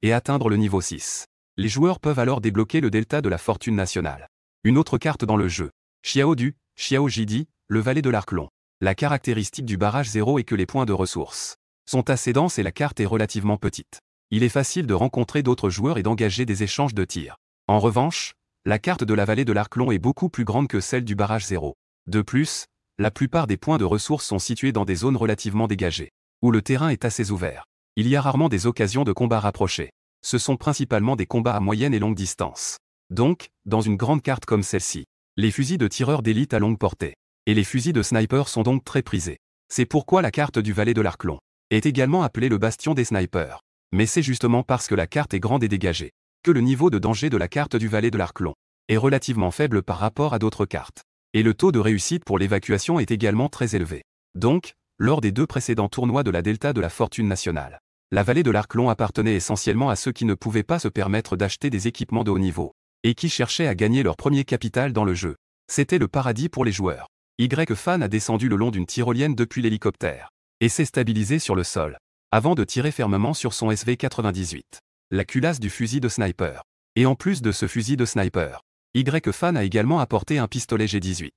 [SPEAKER 1] Et atteindre le niveau 6. Les joueurs peuvent alors débloquer le Delta de la fortune nationale. Une autre carte dans le jeu. Xiaodu, Xiao Jidi, le valet de l'arc long. La caractéristique du barrage 0 est que les points de ressources sont assez denses et la carte est relativement petite. Il est facile de rencontrer d'autres joueurs et d'engager des échanges de tirs. En revanche, la carte de la vallée de l'arc long est beaucoup plus grande que celle du barrage 0. De plus, la plupart des points de ressources sont situés dans des zones relativement dégagées, où le terrain est assez ouvert. Il y a rarement des occasions de combats rapprochés. Ce sont principalement des combats à moyenne et longue distance. Donc, dans une grande carte comme celle-ci, les fusils de tireurs d'élite à longue portée et les fusils de sniper sont donc très prisés. C'est pourquoi la carte du valet de l'arc long est également appelée le bastion des snipers. Mais c'est justement parce que la carte est grande et dégagée que le niveau de danger de la carte du valet de l'arc long est relativement faible par rapport à d'autres cartes. Et le taux de réussite pour l'évacuation est également très élevé. Donc, lors des 2 précédents tournois de la Delta de la Fortune nationale, la vallée de l'arc long appartenait essentiellement à ceux qui ne pouvaient pas se permettre d'acheter des équipements de haut niveau et qui cherchaient à gagner leur premier capital dans le jeu. C'était le paradis pour les joueurs. Y-Fan a descendu le long d'une tyrolienne depuis l'hélicoptère et s'est stabilisé sur le sol, avant de tirer fermement sur son SV-98, la culasse du fusil de sniper. Et en plus de ce fusil de sniper, Y-Fan a également apporté un pistolet G18.